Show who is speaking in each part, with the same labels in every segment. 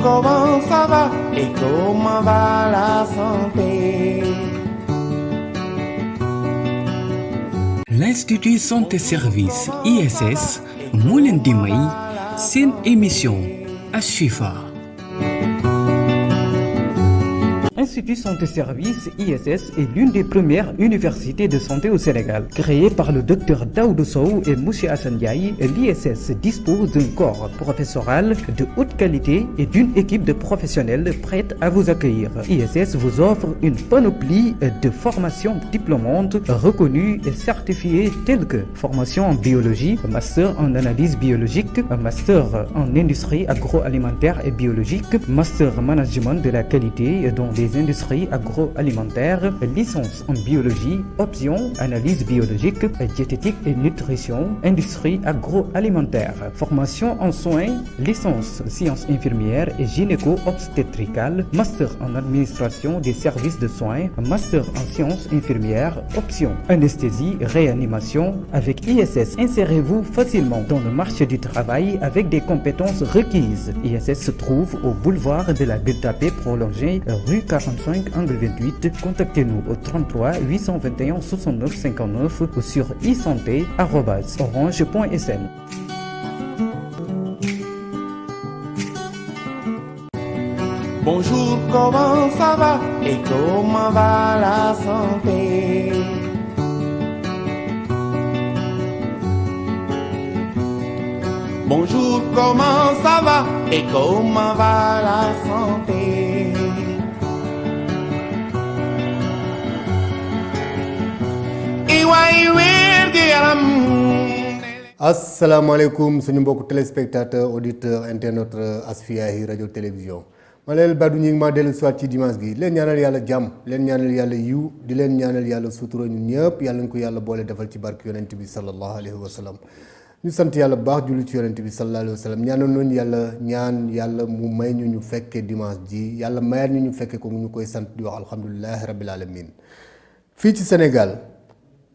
Speaker 1: Comment ça va et comment va la santé?
Speaker 2: L'Institut Santé Service ISS moo leen di may seen émission Ashifa. Institut Santé Service ISS est l'une des premières universités de santé au Sénégal. Créée par le docteur Daoudou Sow et Monsieur Assane Ndiaye, l'ISS dispose d'un corps professoral de haute qualité et d'une équipe de professionnels prête à vous accueillir. ISS vous offre une panoplie de formations diplômantes reconnues et certifiées telles que formation en biologie, master en analyse biologique, master en industrie agroalimentaire et biologique, master management de la qualité dans les industries agroalimentaires, licence en biologie, option analyse biologique, diététique et nutrition, industrie agroalimentaire, formation en soins, licence sciences infirmières et gynéco-obstétricales, master en administration des services de soins, master en sciences infirmières, option anesthésie, réanimation. Avec ISS, insérez-vous facilement dans le marché du travail avec des compétences requises. ISS se trouve au boulevard de la Gueule-Tapée prolongé, rue 45 angle 28. Contactez-nous au 33 821 69 59 ou sur isanté@orange.sn.
Speaker 1: Bonjour, comment ça va et comment va la santé? Bonjour, comment ça va et comment va la santé?
Speaker 3: asalaamaaleykum suñu mbokku téléspectateur auditeur internaute Asfiyahi radio télévision ma leen Badou ñi ngi ma dellu soit ci dimanche gi leen ñaanal yàlla jàmm leen ñaanal yàlla yiw di leen ñaanal yàlla sutura ñun ñëpp yàlla ñu ko yàlla boole defal ci barke yonent bi sallallahu alayhi wa sallam ñu sant yàlla bu baax julli ci yonent bi sallallahu alayhi wa sallam ñaanal noonu ñaan yàlla mu may ñu fekkee dimanche ji yàlla mayaat ñu fekkee ko ñu koy sant di wax alhamdulilahi rabbil alamin fii ci Sénégal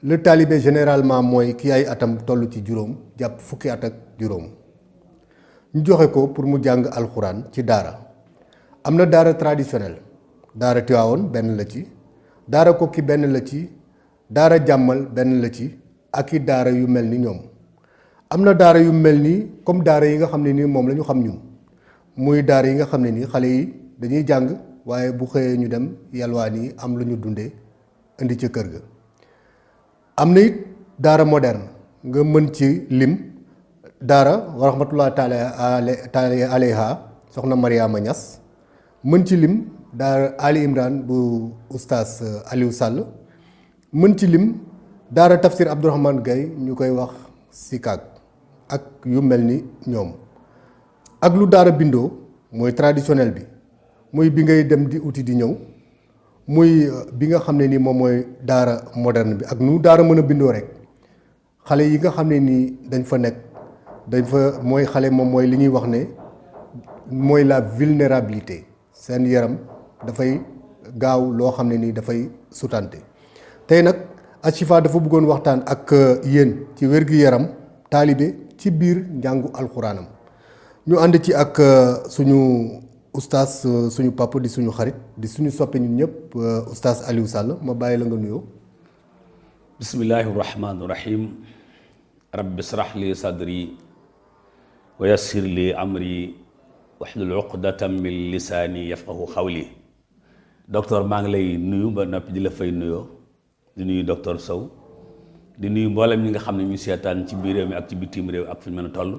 Speaker 3: le talibé généralement mooy ki ay atam toll ci juróom jàpp fukki at ak juróom ñu joxe ko pour mu jàng alxuraan ci daara am na daara traditionnel daara Tiwaawoon benn la ci daara Kokki benn la ci daara Jàmmal benn la ci ak i daara yu mel ni ñoom am na daara yu mel ni comme daara yi nga xam ne nii moom la ñu xam ñun muy daara yi nga xam ne nii xale yi dañuy jàng waaye bu xëyee ñu dem yalwaan yi am lu ñu dundee indi ca kër ga. am na it daara moderne nga mën ci lim daara wa rahmatullah taala alayha soxna Mariama Niass mën ci lim daara Ali Imran bu oustaz Aliou Sall mën ci lim daara Tafsir Abdourahmane Gaye ñu koy wax Sikak ak yu mel ni ñoom ak lu daara bindoo mooy traditionnel bi muy bi ngay dem di uti di ñëw muy bi nga xam ne nii moom mooy daara moderne bi ak nu daara mën a bindoo rek xale yi nga xam ne nii dañ fa nekk dañ fa mooy xale moom mooy li ñuy wax ne mooy la vulnérabilité seen yaram dafay gaaw loo xam ne nii dafay sutante tey nag Ashifa dafa bëggoon waxtaan ak yéen ci wér-gu-yaram taalibe ci biir njàngu alxuraanam ñu ànd ci ak suñu oustaz suñu papa di suñu xarit di suñu soppe ñun ñëpp oustaz Aliou Sall ma bàyyi la nga nuyoo.
Speaker 4: bismillahi rahmaani rahim rabbi israh li sadri wa yassir li amri wahlul uqdatan min lisaani yafqahu xawli. docteur maa ngi lay nuyu ba noppi di la fay nuyoo di nuyu docteur Sow di nuyu mboolem ñi nga xam ne ñu seetaan ci biir réew mi ak ci bitim réew ak fu ñu mën a toll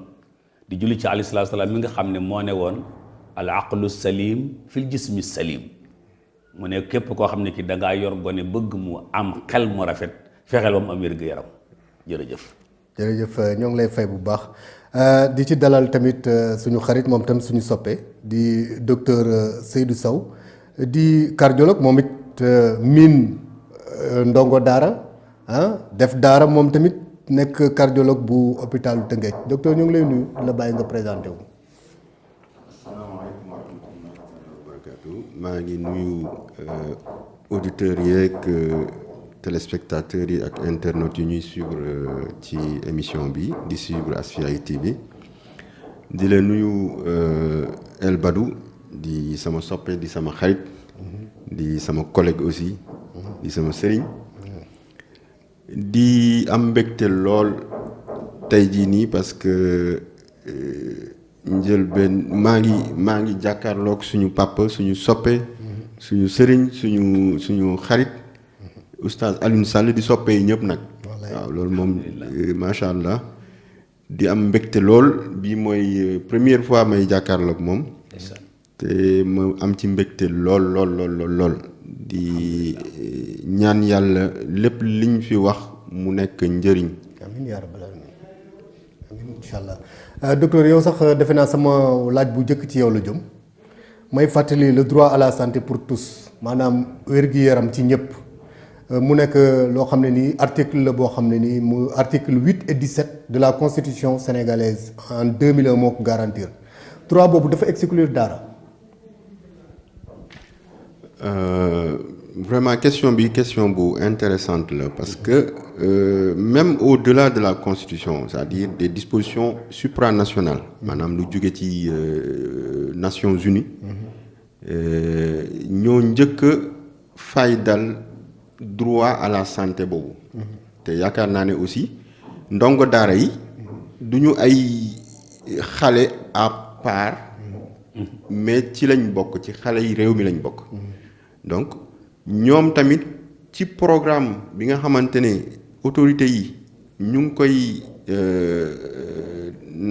Speaker 4: di julli ci alayhi salaatu salaam mi nga xam ne moo ne woon al aqlu salim fil jismi salim mu ne képp koo xam ne ki dangaa yor gone bëgg mu am xel mu rafet fexeel ba mu am wér-gu-yaram jërëjëf.
Speaker 3: jërëjëf ñoo ngi lay fay bu baax di ci dalal tamit suñu xarit moom tam suñu soppe di docteur Seydou Sow di cardiologue moom it miin ndongo daara def daara moom tamit nekk cardiologue bu hôpitalu Tëngéej docteur ñu ngi lay nuyu la bàyyi nga présenté wu.
Speaker 5: asalaamaaleykum wa rahmatullahi wa barakatuh maa ngi nuyu auditeurs yeeg téléspectateurs yi ak internautes yi ñuy suivre ci émission bi di suivre Asfiyahi TV di la nuyu El Badou di sama soppe di sama xarit di sama collègue aussi di sama sëriñ di am mbégte lool tey jii nii parce que njëlbeen maa ngi jàkkaarloog suñu papa suñu soppe suñu sëriñ suñu xarit oustaz Alioune Sall di soppe yi ñëpp nag waaw loolu moom macha allah di am mbégte lool bii mooy première fois may jàkkaarloog moom te ma am ci mbégte lool di ñaan yàlla lépp liñ fi wax mu nekk njëriñ.
Speaker 3: amiin yaa rabbal aalamiin amiin incha allah docteur yow sax defe naa sama laaj bu njëkk ci yow la jëm may fàttali le droit à la santé pour tous maanaam wér-gi-yaram ci ñëpp mu nekk loo xam ne nii article la boo xam ne nii mu article 8 et 17 de la constitution sénégalaise en 2001 moo ko garantir droit boobu dafa exclure daara.
Speaker 5: Vraiment question bu intéressante là parce que même au-delà de la constitution c'est-à-dire des dispositions supranationales maanaam lu jóge ci Nations Unies ñoo njëkk a faydal droit à la santé boobu te yaakaar naa ne aussi ndongo daara yi du ñu ay xale à part mais ci lañ bokk ci xale yi réew mi lañ bokk donc ñoom tamit ci programme bi nga xamante ne autorités yi ñu ngi koy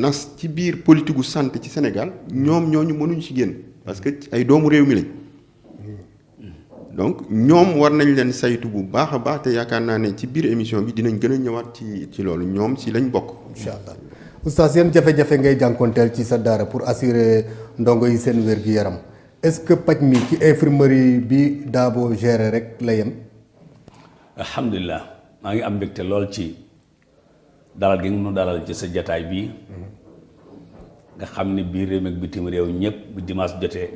Speaker 5: nas ci biir politique gu santé ci Sénégal ñoom ñooñu mënuñ ci génn parce que ay doomu réew mi lañ donc ñoom war nañ leen saytu bu baax a baax te yaakaar naa ne ci biir émission bi dinañ gën a ñëwaat ci loolu ñoom ci lañ bokk.
Speaker 3: incha allah oustaz yan jafe-jafe ngay jànkonteel ci sa daara pour assurer ndongo yi seen wér-gi-yaram. est-ce que paj mi ci infirmerie bi Dabo géré rek la yem.
Speaker 4: alhamdulilah maa ngi am mbégte lool ci dalal gi nga nu dalal ci sa jataay bii nga xam ne biir réew mi ak bitim réew ñëpp bu dimanche jotee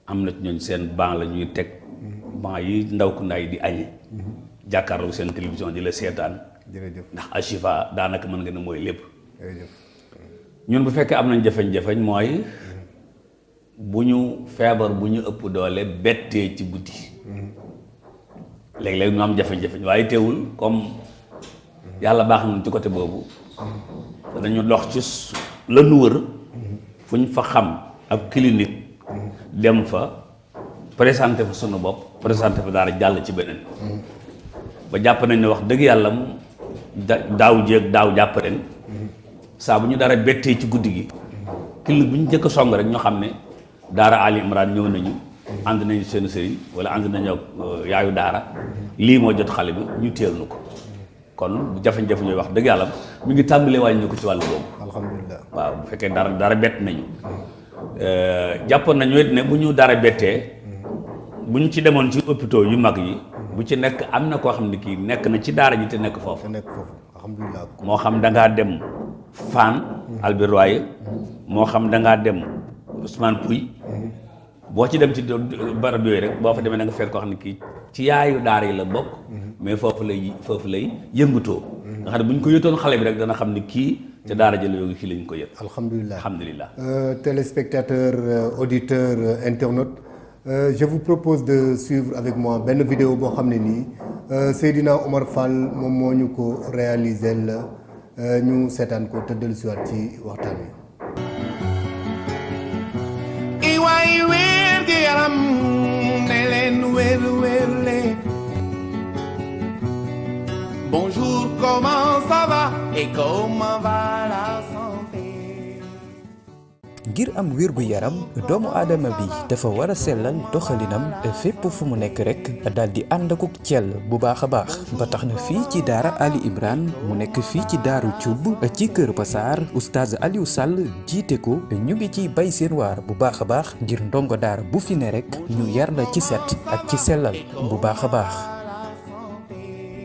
Speaker 4: am na ci ñooñ seen banc la ñuy teg banc yi ndaw ku ndaay di añe jàkkaarloo seen télévision di la seetaan.
Speaker 3: jërëjëf
Speaker 4: ndax Ashifa daanaka mën nga ne mooy lépp.
Speaker 3: jërëjëf
Speaker 4: ñun bu fekkee am nañ jafeñ-jafeñ mooy bu ñu feebar bu ñu ëpp doole bettee ci guddi léeg-léeg ñu am jafe-jafe waaye teewul comme yàlla baax na ci côté boobu dañu dox ci la nu wër fu ñu fa xam ak clinique dem fa présenté fa sunu bopp présenté fa daara jàll ci beneen ba jàpp nañ ne wax dëgg yàlla mu daaw jéeg daaw jàpp ren saa bu ñu dara bettee ci guddi gi clinique bu ñu njëkk a song rek ñoo xam ne daara Ali Imran ñëw nañu ànd nañu seen sëriñ wala ànd nañu ak yaayu daara lii moo jot xale bi ñu teel nu ko kon jafe-jafe ñooy wax dëgg yàlla mi ngi tàmbalee wàññi ko ci wàllu boobu.
Speaker 3: alhamdulilah
Speaker 4: waaw bu fekkee dara bett nañu jàppoon nañu it ne bu ñu dara bettee bu ñu ci demoon ci hôpitaux yu mag yi bu ci nekk am na koo xam ne kii nekk na ci daara ji te nekk foofu.
Speaker 3: alhamdulilah
Speaker 4: moo xam da ngaa dem Fann Albert Royer moo xam da ngaa dem Ousmane Pouye boo ci dem ci barab yooyu rek boo fa demee da nga fekk koo xam ne kii ci yaayu daara yi la bokk mais foofu lay yëngutoo nga xam ne bu ñu ko yëtoon xale bi rek dana xam ne kii ca daara jël yooyu kii lañ ko yët. alhamdulilah
Speaker 3: téléspectateurs auditeurs internautes je vous propose de suivre avec moi benn vidéo boo xam ne nii Seydina Omar Fall moom moo ñu ko réaliser la ñu seetaan ko te dellusiwaat ci waxtaan wi.
Speaker 1: iwaay wér gi yaram ne leen wér leen. Bonjour, comment ça va et comment va la santé?
Speaker 2: ngir am wér gu yaram doomu aadama bi dafa war a sellal doxalinam fépp fu mu nekk rek daal di ànd akuk cell bu baax a baax ba tax na fii ci daara Ali Imran mu nekk fii ci daaru Cubb ci Kër Massar oustaz Aliou Sall jiite ko ñu ngi ciy bay seen waar bu baax a baax ngir ndongo daara bu fi ne rek ñu yar la ci set ak ci sellal bu baax a baax.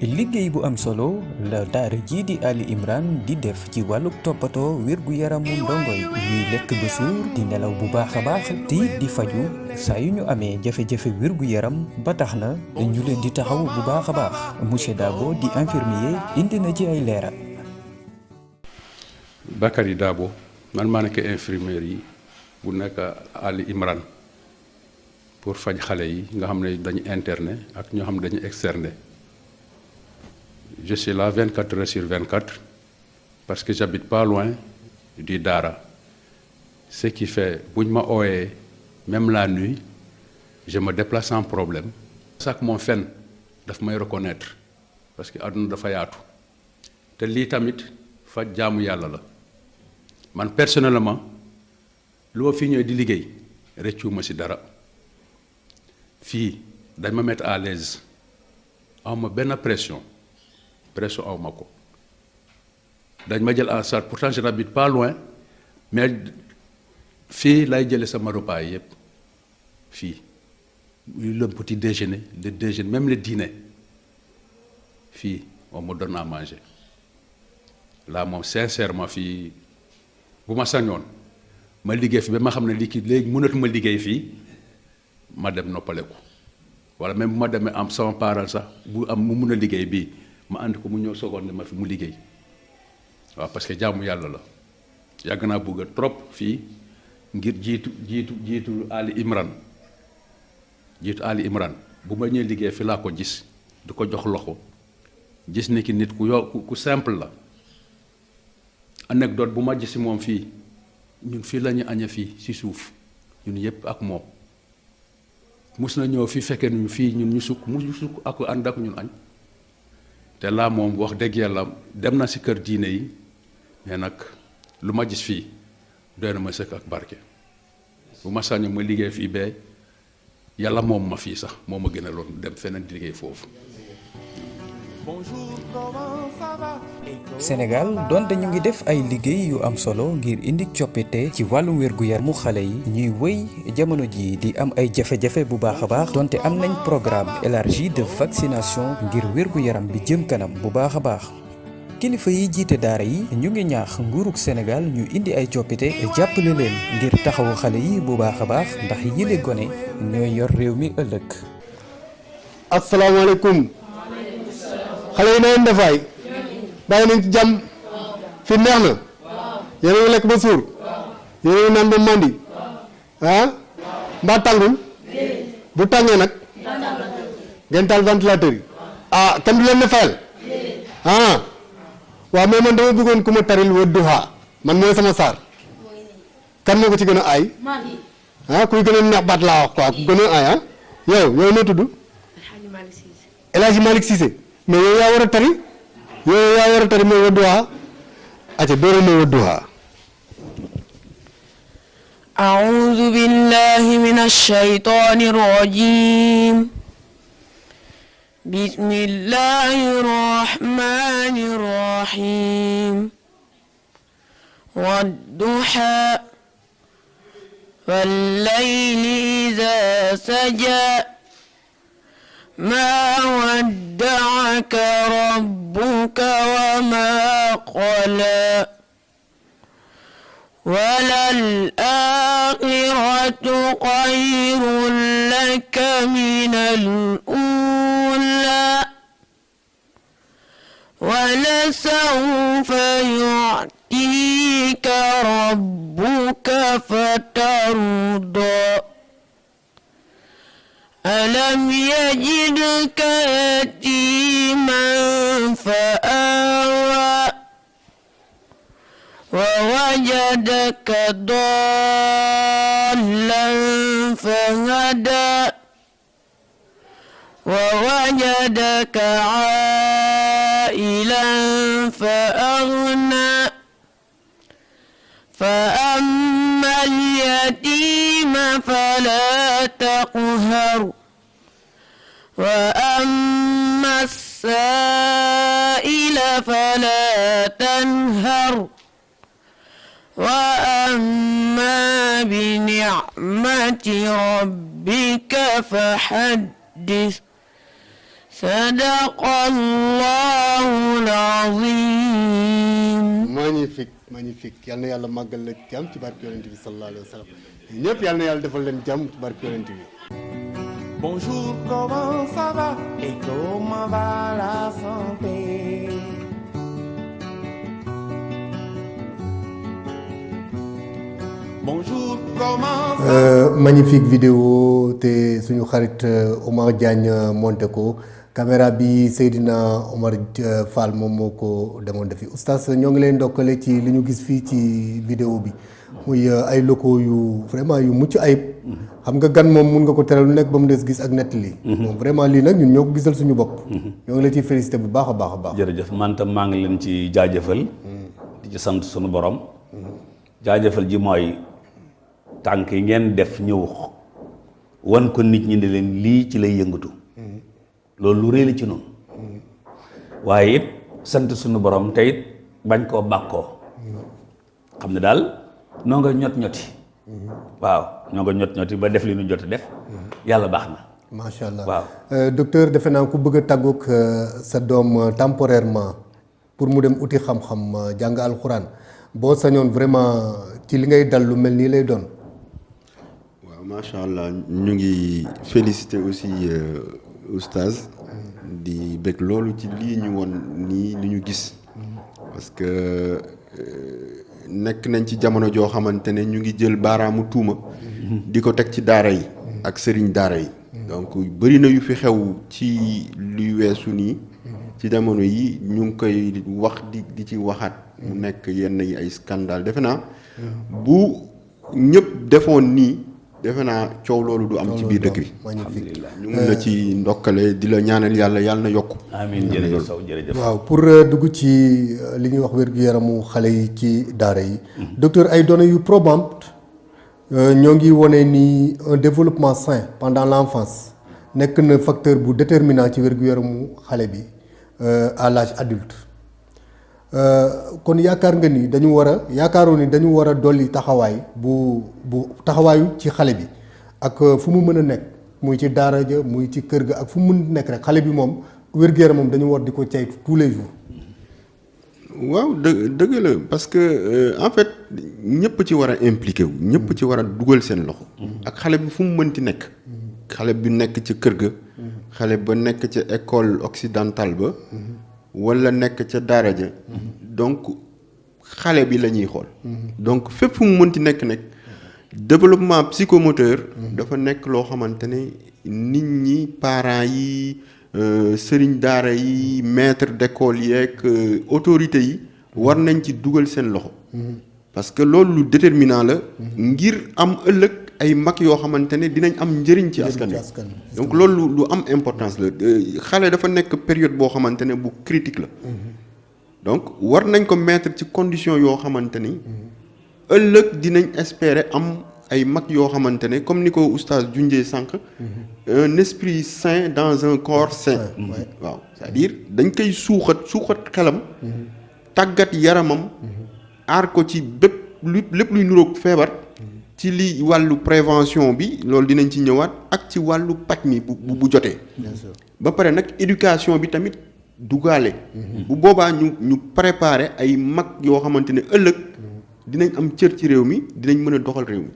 Speaker 2: liggéey bu am solo la daara jii di Ali Imran di def ci wàllu toppatoo wérgu yaramu ndongo yi ñuy lekk ba suur di nelaw bu baax a baax te di faju saa yu ñu amee jafe-jafe wérgu yaram ba tax na ñu leen di taxaw bu baax a baax monsieur Dabo di infirmier indi na ci ay leeral.
Speaker 6: Bakary Dabo man maa nekk infirmier yi bu nekk Ali Imran pour faj xale yi nga xam ne dañu interné ak ñoo xam ne dañu externé. Je suis là 24 heures sur 24 parce que j'habite pas loin du Daara. Ce qui fait buñ ma ooyee même la nuit je me déplace sans problème. chaque moom fen daf may reconnaître parce que àdduna dafa yaatu te lii tamit faj jaamu yàlla la man personnellement lu ma fi ñëwee di liggéey rëccuwuma ci dara fii dañ ma mettre à l'aise awma benn pression awma ko dañ ma jël en charge pourtant je n'habite pas loin mais fii lay jële sama repas yi yépp fii le petit déjeuner le déjeuner même le dîner fii on me donne à manger là moom sincèrement fii bu ma sañoon ma liggéey fi ba ma xam ne léegi mënatuma liggéey fii ma dem noppaleku wala même bu ma demee am sama parent sax bu am mu mun a liggéey bii ma ànd ko mu ñëw seconde ma fi mu liggéey waaw parce que jaamu yàlla la yàgg naa bëgg trop fii ngir jiitu Ali Imran bu ma ñëwee liggéey fi laa ko gis di ko jox loxo gis ni ki nit ku simple la anecdote bu ma gis moom fii ñun fii la ñu añee fii ci suuf ñun yépp ak moom mus na ñëw fii fekkee ñu fii ñun ñu sukk ak ànd ak ñun añ te laa moom wax dëgg yàlla dem na ci kër diine yi mais nag lu ma gis fii doy na ma sëkk ak barke bu ma sañoon ma liggéey fii ba yàlla moom ma fii sax moo ma gën a loon dem feneen di liggéey foofu.
Speaker 2: Sénégal donte ñu ngi def ay liggéey yu am solo ngir indi coppite ci wàllum wér-gu-yaramu xale yi ñuy wëy jamono ji di am ay jafe-jafe bu baax a baax donte am nañ programme élargi de vaccination ngir wér-gu-yaram bi jëm kanam bu baax a baax. kilifa yi jiite daara yi ñu ngi ñaax nguurug Sénégal ñu indi ay coppite jàppale leen ngir taxawu xale yi bu baax a baax ndax yile gone ñooy yor réew mi ëllëg.
Speaker 3: asalaamaaleykum. xale yi na leen defaay bàyyi nañ ci jàmm fi neex na yéen a ngi lekk ba suur yéen a ngi naan ba mandi mbaa tàngul bu tàngee nag ngeen taal ventilateur yi kenn du leen ne fayal waaw mais man dama bëggoon ku ma taril Wadduha man mooy sama saar kan moo ko ci gën a aay kuy gën a neex baat laa wax quoi ku gën a aay yow noo tudd El Hadji Malick Cissé mais yow yaa war a tari mooy Wadduha aca doora mooy Wadduha
Speaker 7: أعوذ بالله من الشيطان الرجيم بسم الله الرحمن الرحيم والضحى والليل إذا سجى ما ودعك ربك وما قلى وللآخرة خير لك من الأولى ولسوف يعطيك ربك فترضى ألم يجدك يتيما فآوى ووجدك ضالا فهدى ووجدك عائلا فأغنى فأما اليتيم فلا تقهر وأما السائل فلا تنهر وأما بنعمة ربك فحدث صدق الله العظيم.
Speaker 3: magnifique yal na yàlla màggal la jàmm ci barke yonent bi sallallahu alayhi wa sallam ñëpp yal na yàlla defal leen jàmm ci barke yonent bi.
Speaker 1: Bonjour, comment ça va et comment va la santé? Bonjour, comment ça
Speaker 3: magnifique vidéo te suñu xarit Omar Diagne monté ko caméra bi Seydina Omar Fall moom moo ko demoon defi oustaz ñoo ngi leen ndokkale ci li ñu gis fii ci vidéo bi muy ay locaux yu vraiment yu mucc ayib xam nga gan moom mun nga ko teral lu nekk ba mu des gis ak nettali moom vraiment lii nag ñun ñoo ko gisal suñu bopp ñoo ngi la ciy félicité bu baax a baax a baax.
Speaker 4: jërëjëf man tam maa ngi leen ci jaajëfal di ci sant suñu borom jaajëfal ji mooy tànk yi ngeen def ñëw wan ko nit ñi ne leen lii ci lay yëngatu loolu lu rëy la ci noonu waaye it sant suñu borom te it bañ koo bàkkoo xam ne daal noo nga ñoti waaw ñoo nga ñoti ba def li ñu jot a def yàlla baax na.
Speaker 3: macha allah
Speaker 4: waaw
Speaker 3: docteur defe naa ku bëgg a tàggoog sa doom temporairement pour mu dem uti xam-xam jàng alxuraan boo sañoon vraiment ci li ngay dal lu mel nii lay doon.
Speaker 5: waaw macha allah ñu ngi féliciter aussi oustaz di bëgg loolu ci lii ñu woon nii li ñu gis parce que nekk nañ ci jamono joo xamante ne ñu ngi jël baaraamu tuuma di ko teg ci daara yi ak sëriñ daara yi donc bëri na yu fi xew ci luy weesu nii ci jamono yi ñu ngi koy wax di ci waxaat mu nekk yenn yi ay scandale defe naa bu ñëpp defoon nii defe naa coow loolu du am ci biir dëkk bi.
Speaker 3: alhamdulilah
Speaker 5: ñu ngi la ci ndokkale di la ñaanal yàlla na yokk.
Speaker 4: amiin jërëjëf Sow jërëjëf.
Speaker 3: waaw pour dugg ci li ñuy wax wér-gu-yaramu xale yi ci daara yi. docteur ay données yu probantes ñoo ngi wone ni un développement sain pendant l'enfance nekk na facteur bu déterminant ci wér-gu-yaramu xale bi à l'âge adulte kon yaakaar nga ni dañu war a yaakaaroon ni dañu war a dolli taxawaay bu taxawaayu ci xale bi ak fu mu mën a nekk muy ci daara ja muy ci kër ga ak fu mu mën nekk rek xale bi moom wér-gu-yaramam dañu war di ko caytu tous les jours.
Speaker 5: waaw dëgg la parce que en fait ñëpp ci war a impliqué wu ñëpp ci war a dugal seen loxo. ak xale bi fu mu mënti nekk. xale bi nekk ca kër ga. xale ba nekk ca école occidentale ba. wala nekk ca daara ja. donc xale bi la ñuy xool. donc fépp fu mu mënti nekk développement psychomoteur. dafa nekk loo xamante ne nit ñi parents yi. sëriñ daara yi maître d'école yeeg autorité yi war nañ ci dugal seen loxo parce que loolu lu déterminant la ngir am ëllëg ay mag yoo xamante ne dinañ am njëriñ ci askan wi donc loolu lu am importance la xale dafa nekk période boo xamante ne bu critique la donc war nañ ko mettre ci condition yoo xamante ni ëllëg dinañ espérer am ay mag yoo xamante ne comme ni ko oustaz junjee sànq un esprit sain dans un corps sain waaw c'est-à-dire dañ koy suuxat xelam tàggat yaramam aar ko ci lépp luy nuroog feebar ci li wàllu prévention bi loolu dinañ ci ñëwaat ak ci wàllu paj mi bu jotee ba pare nag éducation bi tamit dugaale bu boobaa ñu préparer ay mag yoo xamante ne ëllëg dinañ am cër ci réew mi dinañ mën a doxal réew mi.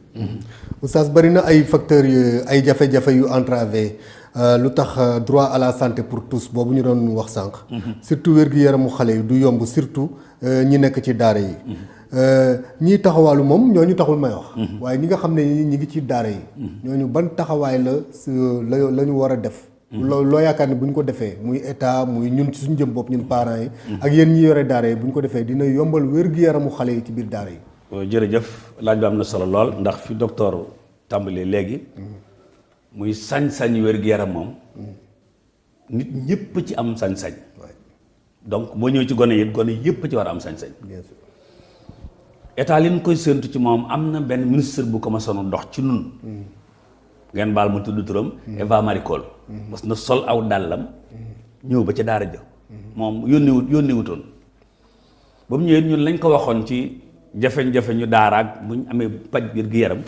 Speaker 3: oustaz bari na ay facteurs yu ay jafe-jafe yu entravé lu tax droit à la santé pour tous boobu ñu doon wax sànq. surtout wér-gu-yaramu xale yi du yomb surtout ñi nekk ci daara yi. ñii taxawaalu moom ñooñu taxul may wax. waaye ñi nga xam ne ñi ngi ci daara yi. ñooñu ban taxawaay la ñu war a def. loo yaakaar ne bu ñu ko defee muy état muy ñun ci suñu jëm bopp ñun parents yi. ak yéen ñi yore daara yi bu ñu ko defee dina yombal wér-gu-yaramu xale yi ci biir daara yi.
Speaker 4: jërëjëf laaj bi am na solo lool ndax fi docteur tàmbalee léegi muy sañ-sañ wér-gu-yaram moom nit ñëpp ci am sañ-sañ. donc boo ñëw ci gone yi gone yëpp ci war a am sañ-sañ.
Speaker 3: bien sûr
Speaker 4: état li ñu koy séentu ci moom am na benn ministre bu commencé woon dox ci nun ngeen baal ma tudd turam. Eva Marie Coll. mas na sol aw dàllam. ñëw ba ca daara ja. moom yónniwutoon ba mu ñëwee ñun lañ ko waxoon ci jafe-jafe ñu daaraag bu ñu amee paj biir gi yaram.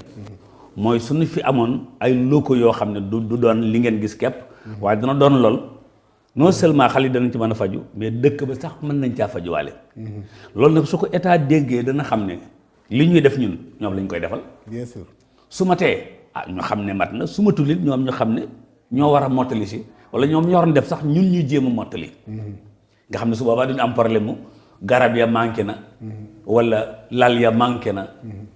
Speaker 4: mooy suñu fi amoon ay locaux yoo xam ne du doon li ngeen gis kepp waaye dana doon lool non seulement xale yi danañ ci mën a faju mais dëkk ba sax mën nañ caa fajuwaale. loolu nag su ko état déggee dana xam ne li ñuy def ñun ñoom lañ koy defal.
Speaker 3: bien sûr
Speaker 4: su ma tee ñu xam ne mat na su ma tullit ñoom ñu xam ne ñoo war a mottali si wala ñoom ñoo waroon def sax ñun ñu jéem a mottali. nga xam ne su boobaa duñu am problème mu garab ya manqué na. wala lal ya manqué na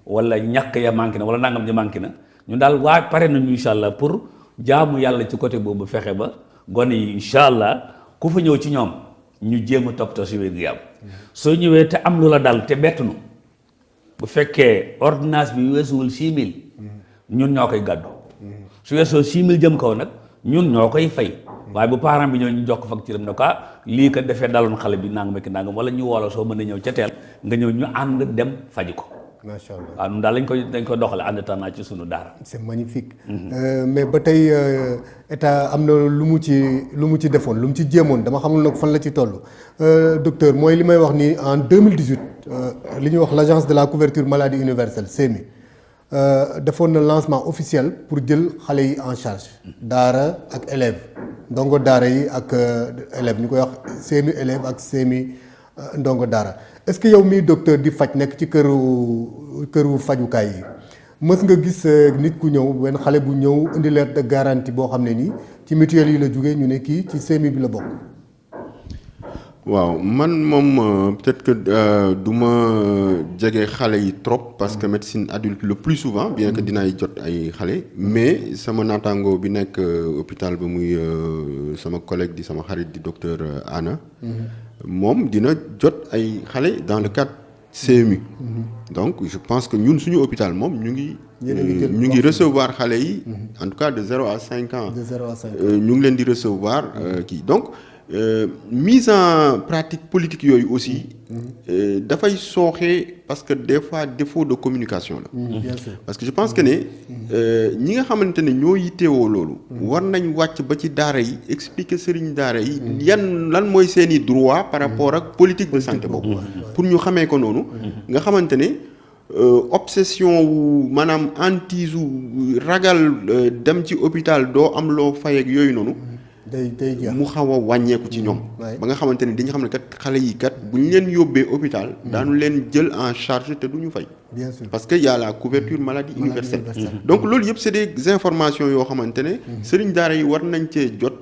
Speaker 4: wala ñàkk ya manqué na wala nangam ja manqué na ñun daal pare nañu incha allah pour jaamu yàlla ci côté boobu fexe ba gone yi incha allah ku fa ñëw ci ñoom ñu jéem a toppatoo si wér-gu-yaram soo ñëwee te am lu la dal te bettunu bu fekkee ordonnance bi weesuwul 6 000 ñun ñoo koy gàddu su weesoo 6 000 jëm kaw nag ñun ñoo koy fay waaye bu parent bi ñëw ñu jox ko facture am ne ko lii kat dafee daloon xale bi nangam ak nangam wala ñu woola soo mën a ñëw ca teel nga ñëw ñu ànd dem faji ko.
Speaker 3: macha allah
Speaker 4: waaw ñun daal dañ ko doxale ànd tanaa ci sunu daara.
Speaker 3: c'est magnifique. Mais ba tey état am na lu mu ci defoon lu mu ci jéemoon dama xamul nag fan la ci toll docteur mooy li may wax ni en 2018 li ñuy wax l'agence de la couverture maladie universelle CMU defoon na lancement officiel pour jël xale yi en charge daara ak élèves ndongo daara yi ak élèves ñu koy wax CMU élèves ak CMU ndongo daara est-ce que yow mii docteur di faj nekk ci këru fajukaay yi mës nga gis nit ku ñëw benn xale bu ñëw indi lettre de garantie boo xam ne nii ci mutuelle yi la jógee ñu ne kii ci CMU bi la bokk.
Speaker 5: waaw man moom peut-être que du ma jege xale yi trop parce que médecine adulte le plus souvent bien que dinaay jot ay xale mais sama naataango bi nekk hôpital ba muy sama collègue di sama xarit di docteur Anna moom dina jot ay xale dans le cadre CMU donc je pense que ñun suñu hôpital moom ñu ngi recevoir xale yi en tout cas de 0 à 5 ans ñu ngi leen di recevoir kii donc mise en pratique politique yooyu aussi dafay sooxee parce que des fois défaut de communication la
Speaker 3: bien sûr.
Speaker 5: parce que je pense que ne ñi nga xamante ne ñoo yittewoo loolu war nañ wàcc ba ci daara yi expliquer sëriñ daara yi lan mooy seeni droit par rapport ak politique de santé boobu pour ñu xamee ko noonu nga xamante ne obsession wu maanaam antise wu ragal dem ci hôpital doo am loo fay ak yooyu noonu
Speaker 3: day
Speaker 5: mu xaw a wàññeeku ci ñoom ba nga xamante ne dañu xam ne kat xale yi kat bu ñu leen yóbbee hôpital daanu leen jël en charge te du ñu fay
Speaker 3: bien sûr
Speaker 5: parce que y a la couverture maladie universelle donc loolu yëpp c'est des informations yoo xamante ne sëriñ daara yi war nañ cee jot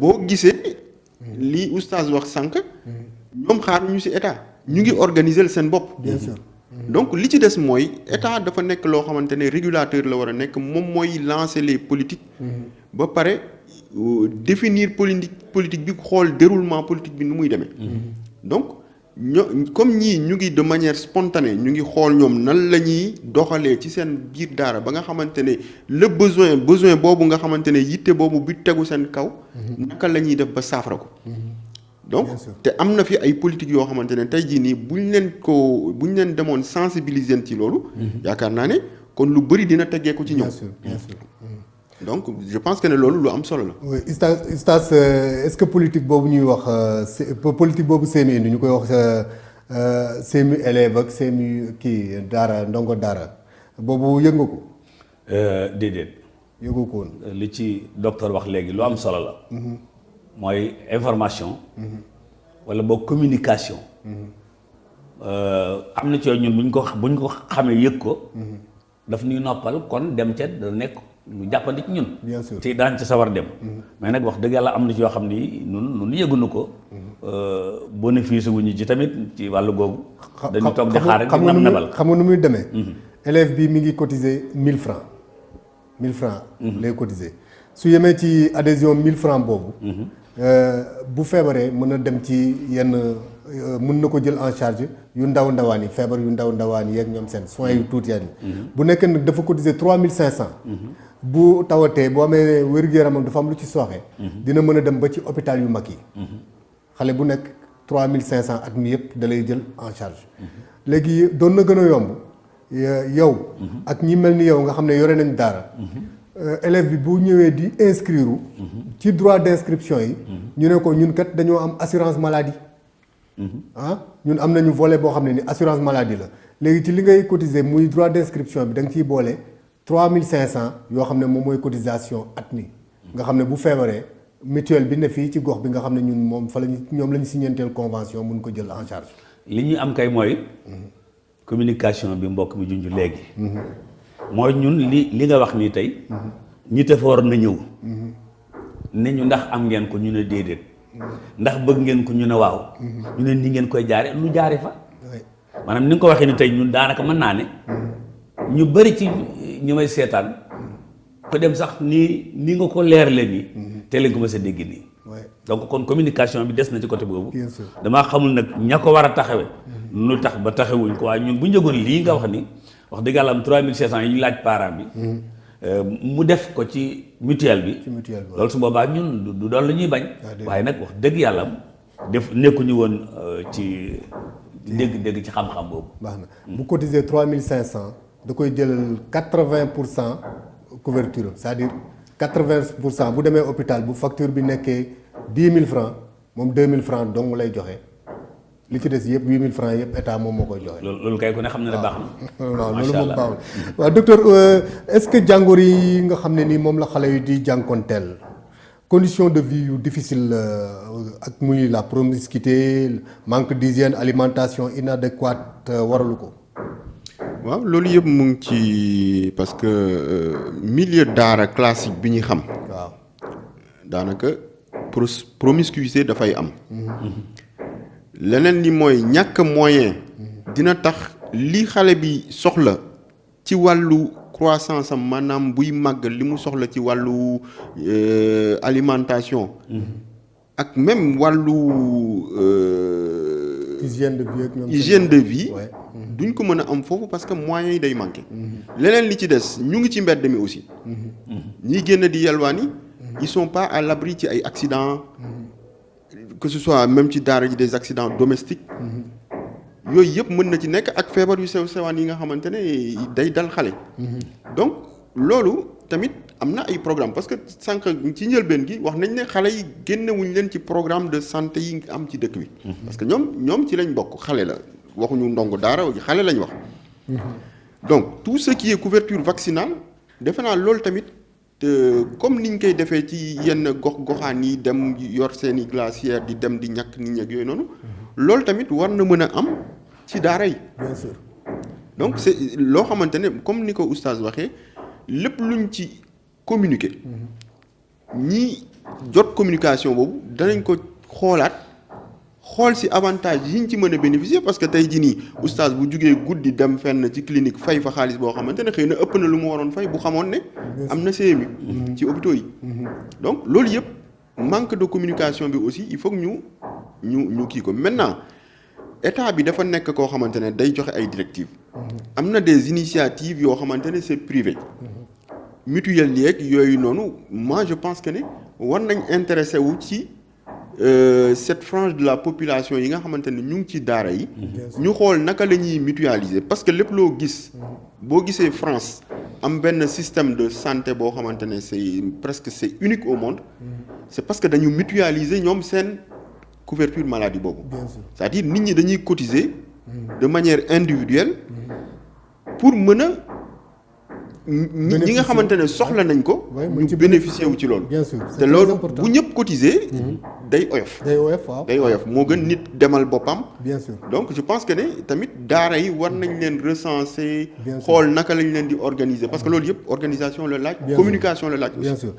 Speaker 5: boo gisee lii oustaz wax sànq ñoom xaar ñu ci état ñu ngi organiser seen bopp
Speaker 3: bien sûr
Speaker 5: donc li ci des mooy état dafa nekk loo xamante ne régulateur la war a nekk moom mooy lancer les politiques ba pare définir politique bi xool déroulement politique bi nu muy demee donc comme ñii ñu ngi de manière spontanée ñu ngi xool ñoom nan la ñuy doxalee ci seen biir daara ba nga xamante ne le besoin boobu nga xamante ne yitte boobu bi tegu seen kaw naka la ñuy def ba saafara ko donc te am na fi ay politique yoo xamante ne tey jii nii buñ leen demoon sensibiliser ci loolu yaakaar naa ne kon lu bëri dina teggee ko ci ñoom
Speaker 3: bien sûr
Speaker 5: donc je pense que ne loolu lu am solo la.
Speaker 3: oui Oustaz est-ce que politique boobu ñuy wax politique boobu CMU indi ñu koy wax CMU élève ak CMU kii daara ndongo daara boobu yëg nga ko.
Speaker 4: déedéet.
Speaker 3: yëgu ko woon.
Speaker 4: li ci docteur wax léegi lu am solo la. mooy information. wala boog communication. am na ci yooyu ñun buñ ko xamee yëg ko. daf ñuy noppal kon dem ca da nekk. lu jàppandi ci ñun.
Speaker 3: bien sûr
Speaker 4: te daan ci sawar dem. mais nag wax dëgg yàlla am na ci yoo xam ni ñun yëgunu ko. bénéfice wuñu ci tamit ci wàllu googu. dañu toog di xaar rek di nabal
Speaker 3: xam nga nu muy demee. élève bi mi ngi cotiser 1000 francs 1000 francs lay cotiser su yemee ci adhésion 1000 francs boobu. bu feebaree mën na dem ci yenn mën na ko jël en charge yu ndaw ndawaan yi feebar yu ndaw ndawaan yi ak ñoom seen soins yu tuuti yi. bu nekkee nag dafa cotiser 3500. bu tawatee boo amee wér-gu-yaramam dafa am lu ci sooxe. dina mën a dem ba ci hôpital yu mag yi. xale bu nekk 3500 at mi yëpp da lay jël en charge. léegi doon na gën a yomb yow. ak ñi mel ni yow nga xam ne yore nañ daara. élève bi bu ñëwee di inscrire. ci droit d'inscription yi. ñu ne ko ñun kat dañoo am assurance maladie. ñun am nañu volet boo xam ne ni assurance maladie la léegi ci li ngay cotiser muy droit d'inscription bi da nga ciy boole 3500 yoo xam ne moom mooy cotisation at mi nga xam ne bu feebaree mutuelle bi ne fii ci gox bi nga xam ne ñun moom fa lañu ñoom la ñu signanteel convention mun ko jël en charge.
Speaker 4: li ñuy am kay mooy communication bi mbokk mi junj léegi. mooy ñun li nga wax nii tey. ñi tefoor na ñëw. ne ñu ndax am ngeen ko ñu ne déedéet. ndax bëgg ngeen ko ñu ne waaw. ñu ne ni ngeen koy jaare lu jaare fa. maanaam ni nga ko waxee ni tey ñun daanaka mën naa ne ñu bëri ci ñu may seetaan ko dem sax nii nga ko leerle nii te lañ ko mës a dégg nii donc kon communication bi des na ci côté boobu damaa xamul nag ña ko war a taxawe nu tax ba taxawuñ ko waaye ñun bu ñu jógoon lii nga wax ni wax dëgg yàlla am 3500 yi ñu laaj parent bi mu def ko ci mutuelle bi loolu su boobaa ñun du doon la ñuy bañ waaye nag wax dëgg yàlla def nekkuñu woon ci dégg ci xam-xam boobu
Speaker 3: baax na bu cotiser 3500 da koy jëlal 80% couverture c'est-à-dire 80% bu demee hôpital bu facture bi nekkee 10 000 francs moom 2 000 francs dong lay joxe li ci des yëpp 8 000 francs yëpp état moom moo koy joxe.
Speaker 4: loolu kay ku ne xam na ne baax na.
Speaker 3: waaw loolu moom baaxul. waaw docteur est-ce que jàngoro yi nga xam ne nii moom la xale yi di jànkonteel condition de vie yu difficile ak muy la promiscuité manque d'hygiène alimentation inadéquate waralu ko.
Speaker 5: waaw loolu yëpp mu ngi ci parce que milieu daara classique bi ñu xam.
Speaker 3: waaw
Speaker 5: daanaka promiscuité dafay am. leneen li mooy ñàkk moyen dina tax li xale bi soxla ci wàllu croissance am maanaam buy màgg li mu soxla ci wàllu alimentation. ak même wàllu. hygiène de vie duñ ko mën a am foofu parce que moyens yi day manqué. leneen li ci des ñu ngi ci mbedd mi aussi. ñiy génn di yalwaani ils sont pas à l'abri ci ay accidents. que ce soit même ci daara ji des accidents domestiques. yooyu yëpp mën na ci nekk ak feebar yu sew sewaan yi nga xamante ne day dal xale. donc loolu tamit am na ay programme parce que sànq ci njëlbeen gi wax nañ ne xale yi génnewuñ leen ci programme de santé yi am ci dëkk bi. parce que ñoom ci lañ bokk xale la waxuñu ndongo daara xale lañ wax. donc tout ce qui est couverture vaccinale defe naa loolu tamit comme niñ koy defee ci yenn goxaan yi dem yor seeni glacière di dem di ñàkk nit ñi ak yooyu noonu. loolu tamit war na mën a am ci daara yi.
Speaker 3: bien sûr.
Speaker 5: donc c'est loo xamante ne comme ni ko oustaz waxee lépp luñ ci communiquer. ñi jot communication boobu danañ ko xool ci avantage yi ñu ci mën a bénéficier parce que tey jii nii oustaz bu jugee guddi dem fenn ci clinique fay fa xaalis boo xamante ne xëy na ëpp na lu mu waroon fay bu xamoon ne. am na CMU. ci hôpitaux yi. donc loolu yëpp manque de communication bi aussi il faut que ñu kii ko maintenant état bi dafa nekk koo xamante ne day joxe ay directives. am na des initiatives yoo xamante ne c'est privé. mutuelle yeeg yooyu noonu moi je pense que ne war nañ intéressé wu ci cette frange de la population yi nga xamante ne ñu ngi ci daara yi. ñu xool naka la ñuy mutualiser parce que lépp loo gis boo gisee France am benn système de santé boo xamante ne c'est unique au monde. c'est parce que dañu mutualiser ñoom seen couverture maladie boobu. c'est-à-dire nit ñi dañuy cotiser de manière individuelle pour mën a ñi nga xamante ne soxla nañ ko. ñu bénéficier wu ci loolu.
Speaker 3: bien sûr
Speaker 5: te loolu bu ñëpp cotiser. day oyof.
Speaker 3: waaw
Speaker 5: day oyof moo gën nit demal boppam.
Speaker 3: bien sûr
Speaker 5: donc je pense que ne tamit daara yi war nañ leen recenser.
Speaker 3: bien sûr
Speaker 5: xool naka lañ leen di organiser parce que loolu yëpp organisation la laaj. communication la laaj aussi.
Speaker 3: bien sûr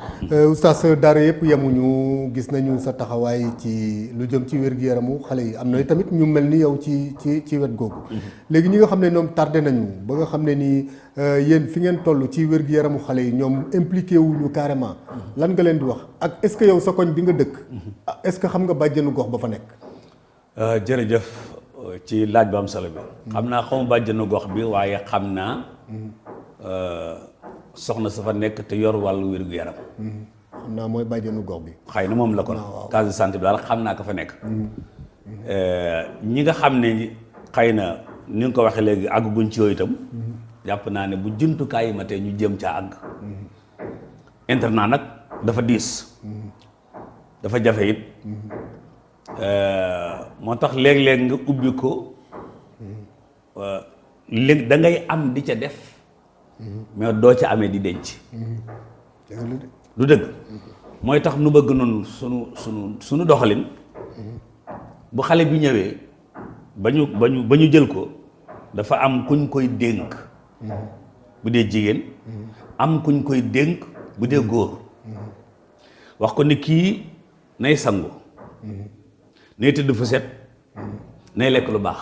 Speaker 3: oustaz daara yëpp yemuñu gis nañu sa taxawaay ci lu jëm ci wér-gu-yaramu xale yi am na tamit ñu mel ni yow ci wet googu. léegi ñi nga xam ne ñoom tardé nañu ba nga xam ne ni yéen fi ngeen toll ci wér-gu-yaramu xale yi ñoom impliqué wuñu carrément lan nga leen di wax ak est-ce que yow sa koñ bi nga dëkk. est-ce que xam nga bàjjenu gox ba fa nekk.
Speaker 4: jërëjëf ci laaj bu am solo bi. xam naa xaw ma bàjjenu gox bi waaye xam naa soxna sa fa nekk te yor wàllu wér-gu-yaram.
Speaker 3: xam naa mooy bàjjenu gox bi.
Speaker 4: xëy na moom la kon case de santé bi daal xam naa ko fa nekk. ñi nga xam ne xëy na ni nga ko waxee léegi àgguñ ci yooyu itam. jàpp naa ne bu jumtukaay yi ma tey ñu jëm caa àgg. internat nag dafa diis. dafa jafe it. moo tax léeg-léeg nga ubbi ko léegi da ngay am di ca def. mais doo ca amee di denc. du dëgg. mooy tax nu bëgg noonu sunu doxalin. bu xale bi ñëwee ba ñu jël ko dafa am kuñ koy dénk. bu dee jigéen. am kuñ koy dénk bu dee góor. wax ko ni kii nay sangu. nay tëdd fu set. nay lekk lu baax.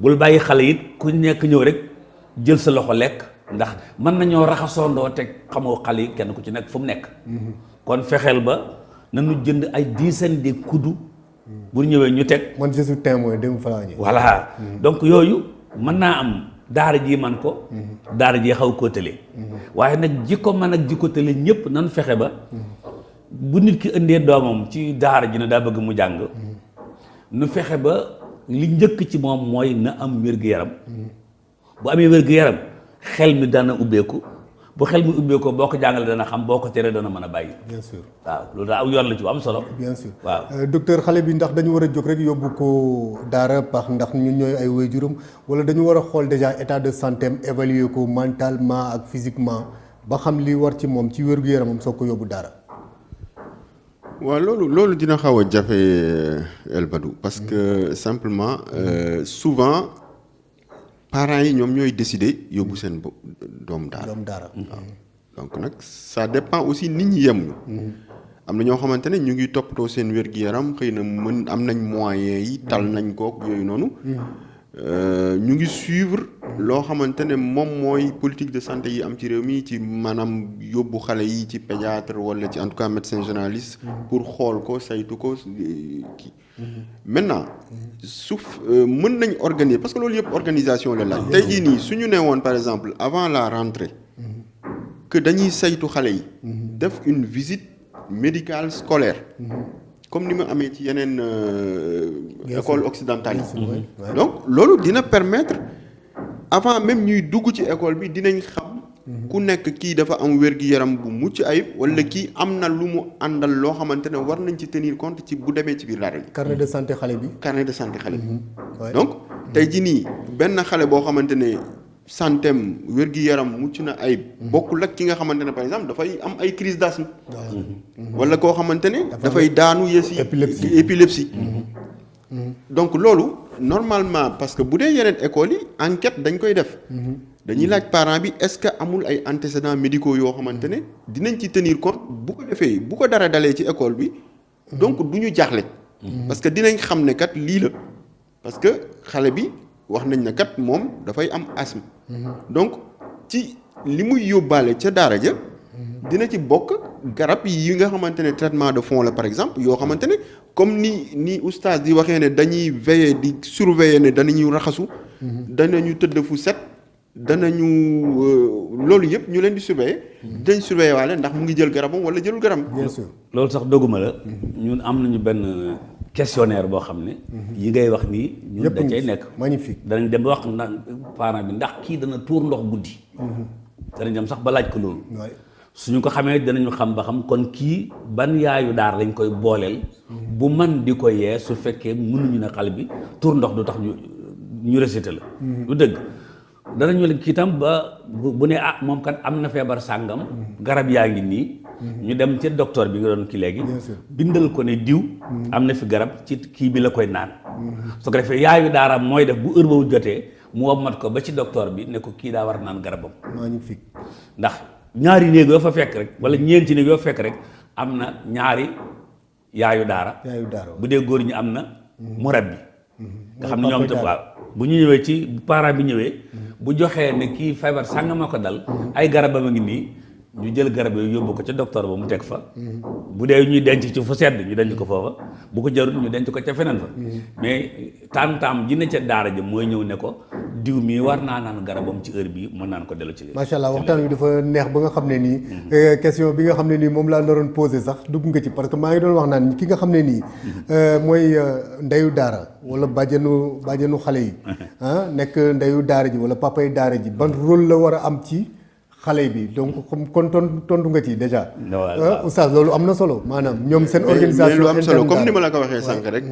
Speaker 4: bul bàyyi xale it ku nekk ñëw rek jël sa loxo lekk ndax mën nañoo raxasoondoo teg xamoo xale yi kenn ku ci nekk fu mu nekk kon fexeel ba nañu jënd ay dizaine de kuddu bu ñëwee ñu teg.
Speaker 3: man je suis témoin dem fa laa ñëw.
Speaker 4: voilà donc yooyu mën naa am daara ji man ko daara ji xaw koo tële waaye nag ji ko man ak ji ko tële ñëpp nan fexe ba bu nit ki indee doomam ci daara ji ne daa bëgg mu jàng nu fexe ba li njëkk ci moom mooy na am wér-gu-yaram bu amee wér-gu-yaram xel mi dana ubbeeku bu xel mi ubbeekoo boo ko jàngalee dana xam boo ko teree dana mën a bàyyi.
Speaker 3: bien sûr
Speaker 4: waaw loolu daa aw yoon la ci bu am solo.
Speaker 3: bien sûr
Speaker 4: waaw
Speaker 3: docteur xale bi ndax dañu war a jóg rek yóbbu ko daara pax ndax ñun ñooy ay waajuram wala dañu war a xool déjà état de santé am évaluer ko mentalement ak physiquement ba xam li war ci moom ci wér-gu-yaramam soo ko yóbbu daara.
Speaker 5: waaw loolu dina xaw a jafe El Badou parce que simplement souvent parents yi ñoom ñooy décider yóbbu seen doom daara. waaw donc nag ça dépend aussi nit ñi yemuñu. am na ñoo xamante ne ñu ngi toppatoo seen wér-gu-yaram xëy na mën am nañ moyens yi tal nañ kook yooyu noonu. ñu ngi suivre loo xamante ne moom mooy politique de santé yi am ci réew mi ci maanaam yóbbu xale yi ci pédiatre wala ci en tout cas médecin généraliste pour xool ko saytu ko kii maintenant suuf mën nañ organiser parce que loolu yëpp organisation la laaj tey jii nii su ñu nee woon par exemple avant la rentrée que dañuy saytu xale yi def une visite médicale scolaire comme ni ma amee ci yeneen école occidentale yi donc loolu dina permettre avant même ñuy dugg ci école bi dinañ xam ku nekk kii dafa am wér-gi-yaram bu mucc ayib wala kii am na lu mu àndal loo xamante ne war nañ ci tenir compte ci bu demee ci biir daara bi
Speaker 3: carnet de santé xale bi donc tey jii nii benn xale boo xamante ne santeem wér-gi-yaram mucc na ayib bokkul ak ki nga xamante ne par exemple dafay am ay crise d'asthme wala koo xamante ne dafay daanu yësi épilepsie donc loolu normalement parce que bu dee yeneen écoles yi enquête dañ koy def dañuy laaj parent bi est-ce que amul ay antécédents médicaux yoo xamante ne dinañ ci tenir compte bu ko defee bu ko dara dalee ci école bi donc du ñu jaaxle parce que dinañ xam ne kat lii la parce que xale bi wax nañ ne kat moom dafay am asthme donc ci li muy yóbbaale ca daara ja dina ci bokk garab yi nga xamante ne traitement de fond la par exemple yoo xamante ne comme ni oustaz di waxee ne dañuy veiller di surveiller ne danañu raxasu danañu tëdd fu set danañu loolu yëpp ñu leen di surveiller dañ surveiller waale ndax mu ngi jël garabam wala jëlul garabam bien sûr
Speaker 4: loolu sax doguma la ñun am nañu benn questionnaire boo xam ne yi ngay wax nii ñun da cay nekk
Speaker 3: magnifique
Speaker 4: danañ dem ba wax na parent bi ndax kii dana tuur ndox guddi danañ dem sax ba laaj ko loolu suñu ko xamee danañu xam ba xam kon kii ban yaayu daar lañ koy booleel bu man di ko yee su fekkee mënuñu ne xale bi tuur ndox du tax ñu récité la du dëgg danañu leen kii tam ba bu ne moom kat am na feebar sàngam garab yaa ngi nii ñu dem ci docteur bi nga doon ki léegi bindal ko ne diw am na fi garab ci kii bi la koy naan su ko defee yaayu daara mooy def bu heure boobu jotee mu wommat ko ba ci docteur bi ne ko kii daa war naan garabam
Speaker 3: magnifique
Speaker 4: ndax ñaari néeg yoo fa fekk rek wala ñeenti néeg yoo fekk rek am na ñaari yaayu daara bu dee góor ñi am na murabbi nga xam ne ñoom itam waaw bu ñu ñëwee ci parent bi ñëwee bu joxee ne kii feebar sàngam a ko dal ay garabam a ngi nii ñu jël garab yooyu yóbbu ko ca docteur ba mu teg fa bu dee ñuy denc ci fu sedd ñu denc ko foofa bu ko jarul ñu denc ko ca feneen fa mais taam ji ne ca daara ji mooy ñëw ne ko diw mii war naa naan garabam ci heure bii mën naan ko dellu ci
Speaker 3: macha allah waxtaan wi dafa neex ba nga xam ne nii question bi nga xam ne nii moom laa naroon posé sax dugg nga ci parce que maa ngi doon wax naan ki nga xam ne nii mooy ndeyu daara wala bàjjenu xale yi nekk ndeyu daara ji wala papay daara ji ban rôle la war a am ci xale bi donc kon tontu nga ci déjà oustaz loolu am na solo maanaam ñoom seen organisation
Speaker 5: lu am solo comme ni ma la ko waxee sànq rek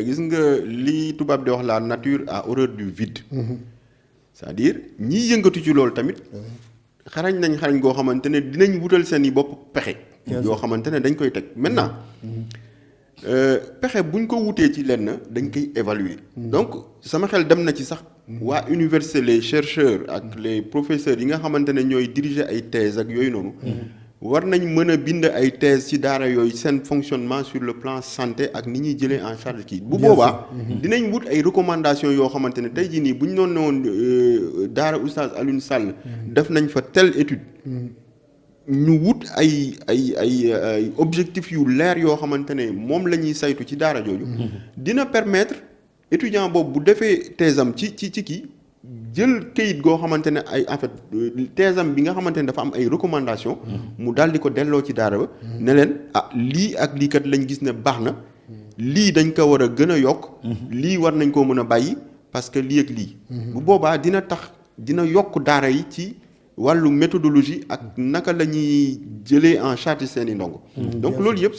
Speaker 5: gis nga li tubaab di wax la nature a horreur du vide c'est-à-dire ñiy yëngatu ci loolu tamit xarañ goo xamante ne dinañ wutal seen i bopp pexe yoo xamante ne dañ koy teg maintenant pexe buñ ko wutee ci lenn dañ koy évaluer donc sama xel dem na ci sax waa université les chercheurs ak les professeurs yi nga xamante ne ñooy diriger ay thèse ak yooyu noonu war nañ mën a bind ay thèse ci daara yooyu seen fonctionnement sur le plan santé ak ni ñuy jëlee en charge kii bu boobaa dinañ wut ay recommandations yoo xamante ne tey jii nii bu ñu doon ne woon daara Oustaz Alioune Sall def nañ fa telle étude ñu wut ay objectifs yu leer yoo xamante ne moom la ñuy saytu ci daara jooju dina permettre étudiant boobu bu defee thèse am ci kii jël kayit goo xamante ne ay en fait thèse am bi nga xamante ne dafa am ay recommandations mu daal di ko delloo ci daara ba ne leen lii ak lii kat lañ gis ne baax na lii dañ ko war a gën a yokk lii war nañ koo mën a bàyyi parce que lii ak lii bu boobaa dina yokk daara yi ci wàllu méthodologie ak naka la ñuy jëlee en charge seen i ndongo donc loolu yëpp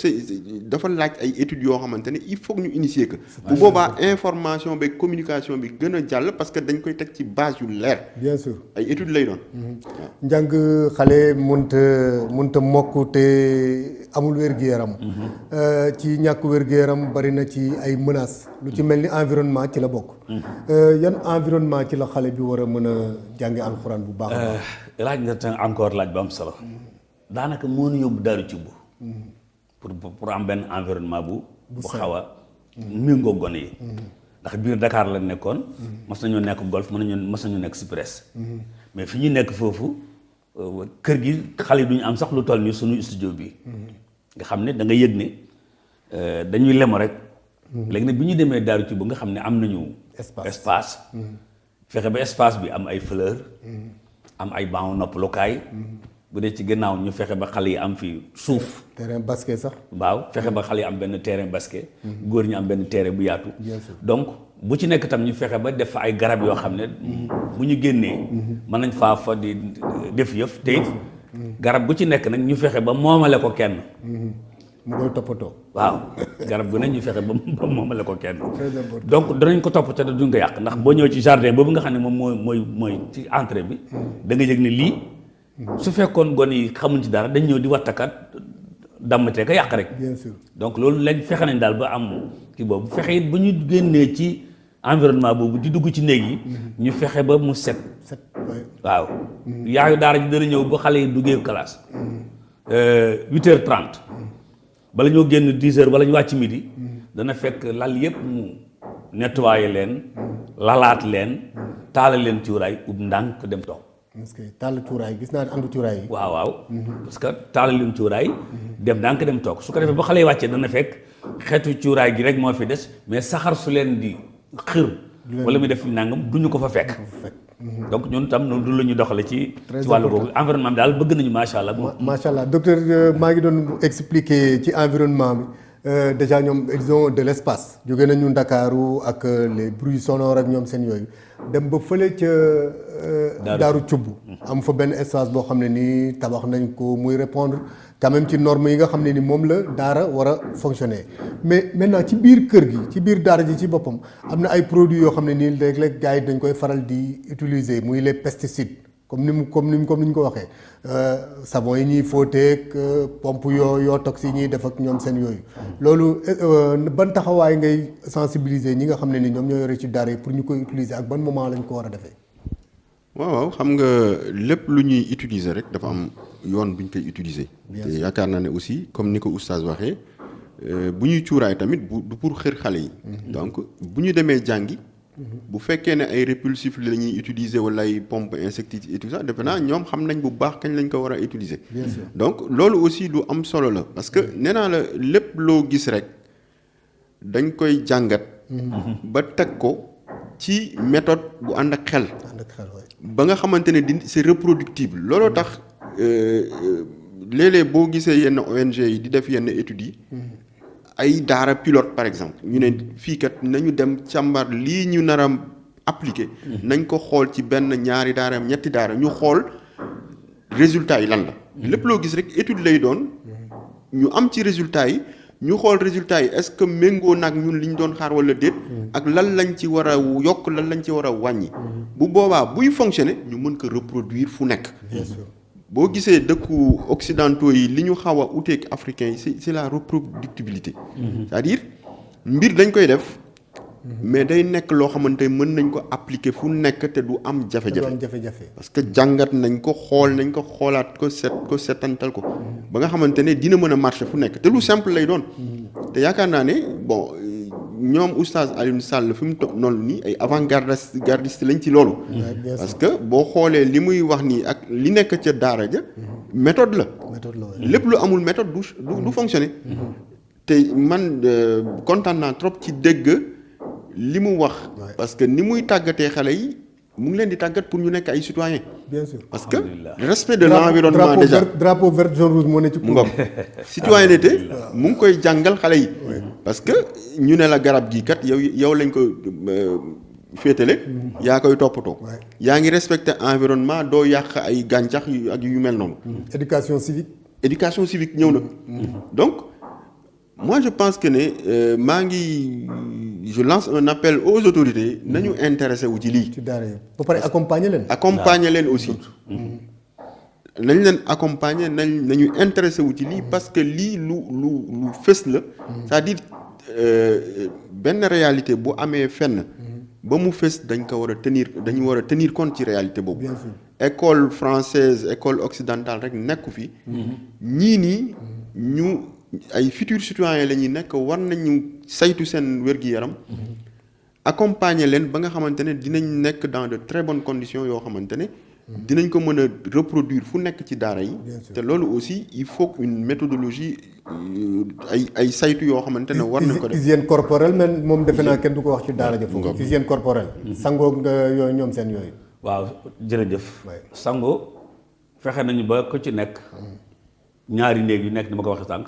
Speaker 5: dafa laaj ay études yoo xamante ne il faut que ñu initier que bu boobaa information bi communication bi gën a jàll parce que dañ koy teg ci base yu leer
Speaker 3: bien sûr
Speaker 5: ay études lay doon
Speaker 3: njàng xale mënta mokk te amul wér-gu-yaram ci ñàkk wér-gu-yaram bari na ci ay menaces lu ci mel ni environnement ci la bokk yan environnement ci la xale bi war a mën a jànge alxuraan bu baax
Speaker 4: laaj nga te encore laaj bu am solo daanaka moo ñu yóbbu daaru ci pour am benn environnement bu xaw a méngoo gone yi ndax biir Dakar la nekkoon mas nañoo nekk golf mas nañoo nekk Cyprès mais fi ñu nekk foofu kër gi xale yi duñu am sax lu toll ni suñu studio bi nga xam ne da nga yëg ne dañuy lem rek léegi nag bi ñu demee daaru ci nga xam ne am nañu espace fexe ba espace bi am ay fleur am ay banc noppalukaay bu dee ci gannaaw ñu fexe ba xale yi am fi suuf
Speaker 3: terrain basket sax
Speaker 4: waaw fexe ba xale yi am benn terrain basket góor ñi am benn terrain bu yaatu donc bu ci nekk tam ñu fexe ba def fa ay garab yoo xam ne bu ñu génnee mën nañ fa di def yëf te it garab bu ci nekk nag ñu fexe ba moomale ko kenn
Speaker 3: mu koy toppatoo
Speaker 4: waaw garab gu ne ñu fexe ba moomale ko kenn donc danañ ko toppatoo te duñ ko yàq ndax boo ñëw ci jardin boobu nga xam ne moom mooy ci entrée bi da nga yëg ne lii su fekkoon gone yi xamuñ ci dara dañ ñëw di wattakat dammatee ko yàq rek
Speaker 3: bien sûr
Speaker 4: donc loolu lañ fexe nañ daal ba am kii boobu fexe it bu ñu génnee ci environnement boobu di dugg ci néeg yi ñu fexe ba mu set waaw yaayu daara ji dana ñëw ba xale yi duggee classe 8h30 bala ñoo génn 10h bala ñu wàcc midi dana fekk lal yëpp mu nettoyé leen lalaat leen taala leen cuuraay ub ndànk dem toog
Speaker 3: parce que taal cuuraay gis naa andu cuuraay yi
Speaker 4: waaw parce que taala leen cuuraay dem ndànk dem toog su ko defee ba xale yi wàccee dana fekk xeetu cuuraay gi rek moo fi des mais saxar su leen di xër wala muy def nangam duñu ko fa fekk donc ñun tam noonu du la ñu doxale ci wàllu boobu environnement bi daal bëgg nañu macha allah.
Speaker 3: macha allah docteur maa ngi doon expliquer ci environnement bi déjà ñoom ils ont de l'espace jóge nañu Ndakaaru ak les bruits sonores ak ñoom seen yooyu dem ba fële ca Daaru Cubb am fa benn espace boo xam ne nii tabax nañ ko muy répondre quand même ci normes yi nga xam ne ni moom la daara war a fonctionner mais maintenant ci biir kër gi ci biir daara ji ci boppam am na ay produits yoo xam ne nii léeg-léeg gars yi dañ koy faral di utiliser muy les pesticides comme ni ñu ko waxee savon yi ñuy fóoteeg pompe yoo toxiques yi ñuy def ak ñoom seen yooyu loolu ban taxawaay ngay sensibiliser ñi nga xam ne ni ñoom ñoo yore ci daara yi pour ñu koy utiliser ak ban moment lañ ko war a defee.
Speaker 5: waaw xam nga lépp lu ñuy utiliser rek dafa am yoon bu ñu koy utiliser. te yaakaar naa ne aussi comme ni ko oustaz waxee bu ñuy cuuraay tamit du pour xër xale yi. donc bu ñu demee jàngi. bu fekkee ne ay répulsifs la ñuy utiliser wala ay pompe insecticide et tout ça defe naa ñoom xam nañ bu baax kañ lañ ko war a utiliser.
Speaker 3: bien sûr
Speaker 5: donc loolu aussi lu am solo la parce que nee naa la lépp loo gis rek dañ koy jàngat. ba teg ko ci méthode bu ànd ak xel. ba nga xamante ne c'est reproductible looloo tax léeg-léeg boo gisee yenn ONG yi di def yenn études yi. ay daara pilote par exemple ñu ne fii kat nañu dem càmbar lii ñu nar a appliquer nañ ko xool ci benn ñaari daara ñetti daara ñu xool résultats yi lan la lépp loo gis rek étude lay doon ñu am ci résultats yi ñu xool résultats yi est-ce que méngoo nag ñun li ñu doon xaar wala déet ak lan lañ ci war a yokk lan lañ ci war a wàññi bu boobaa buy fonctionner ñu mën ko reproduire fu nekk boo gisee dëkku occidentaux yi li ñu xaw a uteeg africains yi c'est la reproductibilité c'est-à-dire mbir dañ koy def mais day nekk loo xamante ne mën nañ ko appliquer fu nekk te du am jafe-jafe. parce que jàngat nañ ko xool nañ ko xoolaat ko setantal ko ba nga xamante ne dina mën a marcher fu nekk te lu simple lay doon. te yaakaar naa ne bon ñoom oustaz Alioune Sall fi mu toog noonu nii ay avant-gardiste lañ ci loolu. parce que boo xoolee li muy wax nii ak li nekk ca daara ja méthode la. lépp lu amul méthode du fonctionner. te man kontaan naa trop ci dégg li mu wax. parce que ni muy tàggatee xale yi mu ngi leen di tàggat pour ñu nekk ay citoyens.
Speaker 3: bien sûr
Speaker 5: parce que respect de l'environnement déjà
Speaker 3: drapeau vert jaune rouge moo ne ci.
Speaker 5: mu ngoog citoyenneté mu ngi koy jàngal xale yi. parce que ñu ne la garab gii kat yow lañ ko féetale. yaa koy toppatoo. yaa ngi respecter environnement doo yàq ay gàncax ak yu mel noonu.
Speaker 3: éducation civique
Speaker 5: ñëw na. donc moi je pense que ne je lance un appel aux autorités nañu intéressé wu ci lii.
Speaker 3: ci daara yi ba pare accompagner leen aussi. nañ leen accompagner nañu intéressé wu ci lii parce que lii lu fës la. c'est-à-dire benn réalité bu amee fenn. ba mu fës dañu war a tenir compte ci réalité boobu. bien sûr
Speaker 5: école française école occidentale rek nekku fi. ñii nii ñu ay futurs citoyens la ñuy nekk war nañu saytu seen wér-gi-yaram. accompagner leen ba nga xamante ne dinañ nekk dans de très bonnes conditions yoo xamante ne. dinañ ko mën a reproduire fu nekk ci daara yi. te loolu aussi il faut une méthodologie ay saytu yoo xamante ne war nañ ko def.
Speaker 3: hygiène corporelle man moom defe naa kenn du ko wax ci daara ja foofu. hygiène corporelle. sangoo nga yooyu ñoom seen yooyu.
Speaker 4: waaw jërëjëf. sango fexe nañu ba ko ci nekk. ñaari néeg yu nekk ni ma ko waxee sànq.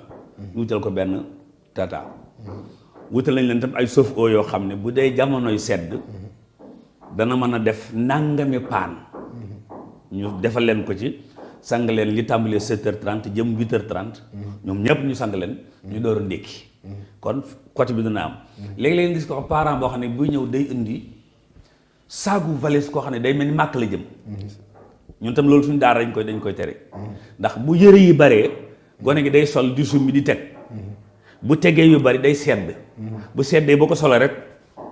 Speaker 4: ñu wutal ko benn tata. wutal nañ leen tam ay chauffe-eau yoo xam ne bu dee jamonoy sedd. dana mën a def nangami paan. ñu defal leen ko ci sang leen li tàmbalee 7h30 jëm 8h30. ñoom ñëpp ñu sang leen. ñu door a ndékki. kon côté bi dina am. léegi-léegi gis ko parent boo xam ne buy ñëw day indi saagu valise koo xam ne day mel ni màkk la jëm. ñun tam loolu suñu daara dañ koy tere. ndax bu yëre yi baree gone gi day sol di summi di teg. bu tegee yu bari day sedd. bu seddee boo ko solee rek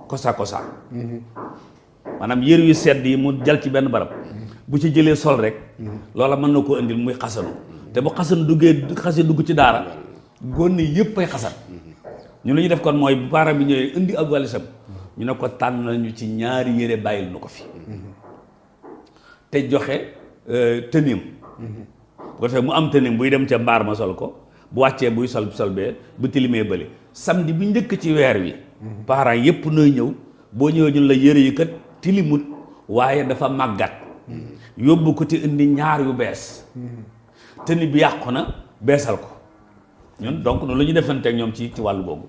Speaker 4: kosa maanaam yëre yu sedd yi mu jal ci benn barab. bu ci jëlee sol rek loola mën na koo indil muy xasanu te bu xasan xasee dugg ci daara góor yëpp ay xasan ñu lu ñu def kon mooy bu parent bi ñëwee indi ak walisam ñu ne ko tànn nañu ci ñaari yére bàyyil nu ko fi te joxe tënim bu ko defee mu am tënim buy dem ca mbaar ma sol ko bu wàccee buy sol bee bu tilimee bële samedi bi njëkk ci weer wi parent yëpp nooy ñëw boo ñëwee ñun la yére yi kat tilimut waaye dafa màggat yóbbu ko te indi ñaar yu bees te ni bi yàqu na beesal ko ñun donc noonu la ñu defanteeg ñoom ci wàllu boobu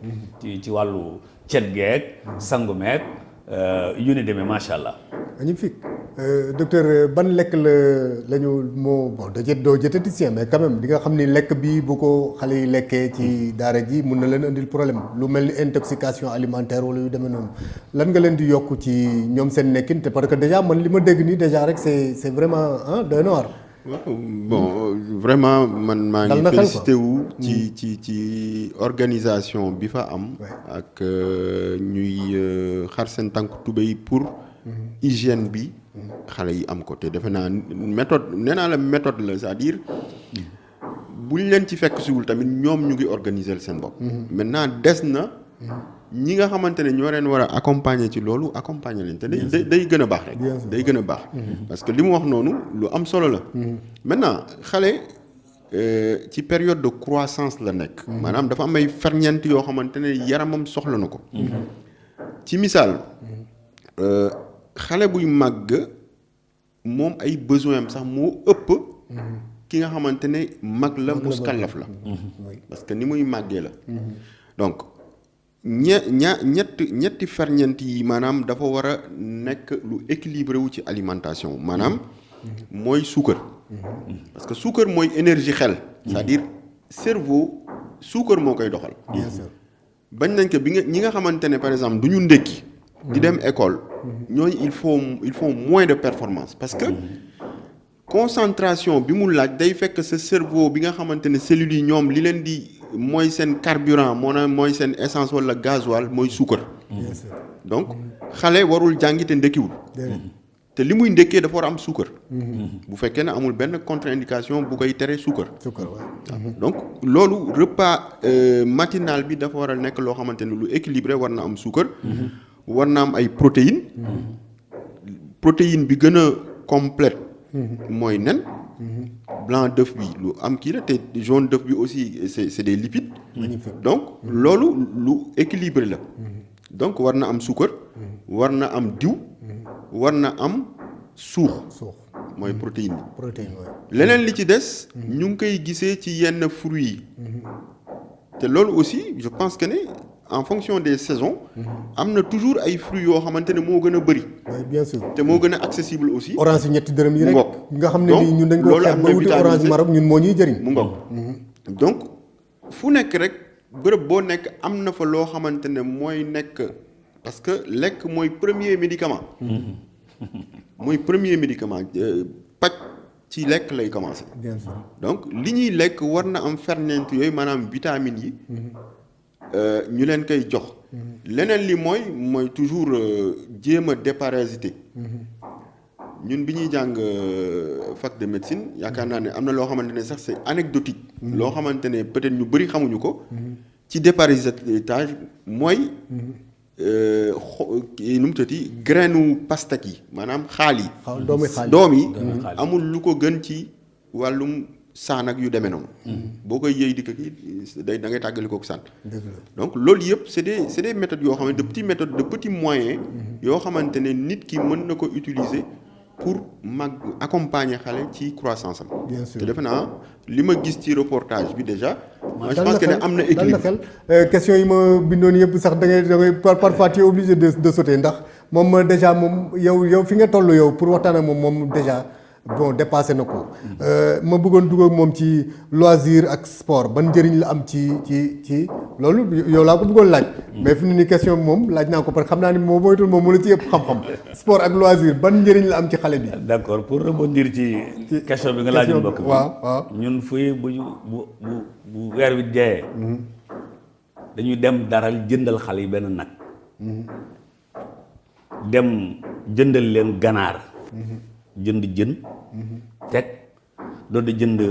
Speaker 4: ci wàllu cet geeg sangu meeg yu ni demee macha allah.
Speaker 3: magnifique docteur ban lekk la ñu moo bon doo diététicien mais quand même di nga xam ni lekk bi bu ko xale yi lekkee ci daara ji mun na leen indil problème lu mel ni intoxication alimentaire wala yu demee noonu lan nga leen di yokk ci ñoom seen nekkin te parce que déjà man li ma dégg nii déjà rek c'est vraiment doy na waar.
Speaker 5: bon vraiment man maa ngi félicité wu ci organisation bi fa am. ak ñuy xar seen tànk tubéy pour hygiène bi. xale yi am ko te defe naa méthode nee naa la méthode la c'est-à-dire buñ leen ci fekk siwul tamit ñoom ñu ngi organiser seen bopp. maintenant des na ñi nga xamante ne ñoo leen war a accompagner ci loolu accompagner leen te day gën a baax rek. day gën a baax. parce que li mu wax noonu lu am solo la. maintenant xale ci période de croissance la nekk. maanaam dafa am ay ferñeent yoo xamante ne yaramam soxla na ko. ci misaal. xale buy màgg moom ay besoin am sax moo ëpp ki nga xamante ne mag la muskallaf la parce que ni muy màggee la donc ñetti ferñeent yi maanaam dafa war a nekk lu équilibré wu ci alimentation maanaam mooy suukar parce que suukar mooy énergie xel c'est-à-dire cerveau suukar moo koy doxal bañ nañ ko ñi nga xamante ne par exemple du ñu ndékki di dem école ñooñu il faut moins de performance parce que concentration bi mu laaj day fekk sa cerveau bi nga xamante ne cellules yi ñoom li leen di mooy seen carburant mooy seen essence wala gasoil mooy suukar.
Speaker 3: bien sûr.
Speaker 5: donc xale warul jàngi te ndekkiwul. te li muy ndekkee dafa war a am suukar. bu fekkee ne amul benn contre-indication bu koy tere suukar.
Speaker 3: suukar waaw.
Speaker 5: donc loolu repas matinal bi dafa war a nekk loo xamante ne lu équilibré war na am suukar. war na am ay protéines. protéine bi gën a complète. mooy nen. blanc d'œuf bi lu am kii la te jaune d'œuf bi aussi c'est des lipides.
Speaker 3: magnifique.
Speaker 5: donc loolu lu équilibré la. donc war na am suukar. war na am diw. war na am suux. mooy protéine bi.
Speaker 3: protéine waaw.
Speaker 5: leneen li ci des. ñu ngi koy gisee ci yenn fruits yi. te loolu aussi je pense que ne en fonction des saisons. am na toujours ay fruits yoo xamante ne moo gën a bëri.
Speaker 3: oui bien sûr.
Speaker 5: te moo gën a accessible aussi.
Speaker 3: orange yi ñetti dërëm yi rek.
Speaker 5: ngok
Speaker 3: nga xam ne nii ñun dañ ko xeeb ba wuti orange Maroc ñun moo ñuy jëriñ.
Speaker 5: mu ngok donc fu nekk rek bërëb boo nekk am na fa loo xamante ne mooy nekk parce que lekk mooy premier médicament. mooy premier médicament paj ci lekk lay commencer.
Speaker 3: bien sûr.
Speaker 5: donc li ñuy lekk war na am ferñeent yooyu maanaam vitamines yi. ñu leen koy jox. leneen li mooy toujours jéem a déparasiter. ñun bi ñuy jàng fac de médecine yaakaar naa ne am na loo xamante ne sax c'est anecdotique. loo xamante ne peut-être ñu bëri xamuñu ko. ci déparasitage mooy. nu mu tëddee grainu pastèque yi maanaam xaal yi. doom yi amul lu ko gën ci wàllum saan ak yu demee noonu. boo koy yëy di ko kii da ngay tàggali kook saan. donc loolu yëpp c'est des méthodes yoo xamante de petits moyens. yoo xamante ne nit ki mën na ko utiliser pour accompagner xale ci croissance am.
Speaker 3: bien sûr
Speaker 5: te defe naa li ma gis ci reportage bi déjà. moi je pense que ne am na équilibre.
Speaker 3: question yi ma bindoon yëpp sax da ngay parfois tu es obligé de sauter ndax moom déjà moom yow fi nga toll yow pour waxtaan ak moom déjà bon dépassé na ko. ma bëggoon dugg ak moom ci loisir ak sport ban njëriñ la am ci loolu yow laa ko bëggoon laaj. mais fi mu ne nii question bi moom laaj naa ko parce que xam naa ni moom moytul moom mu la ci ëpp xam-xam. sport ak loisir ban njëriñ la am ci xale bi.
Speaker 4: d'accord pour rebondir ci question bi nga laaj mbokk bi.
Speaker 3: waaw
Speaker 4: ñun fuy bu weer wi jeexee. dañuy dem daral jëndal xale yi benn nag. dem jëndal leen ganaar. jënd jën. teg doon di jënd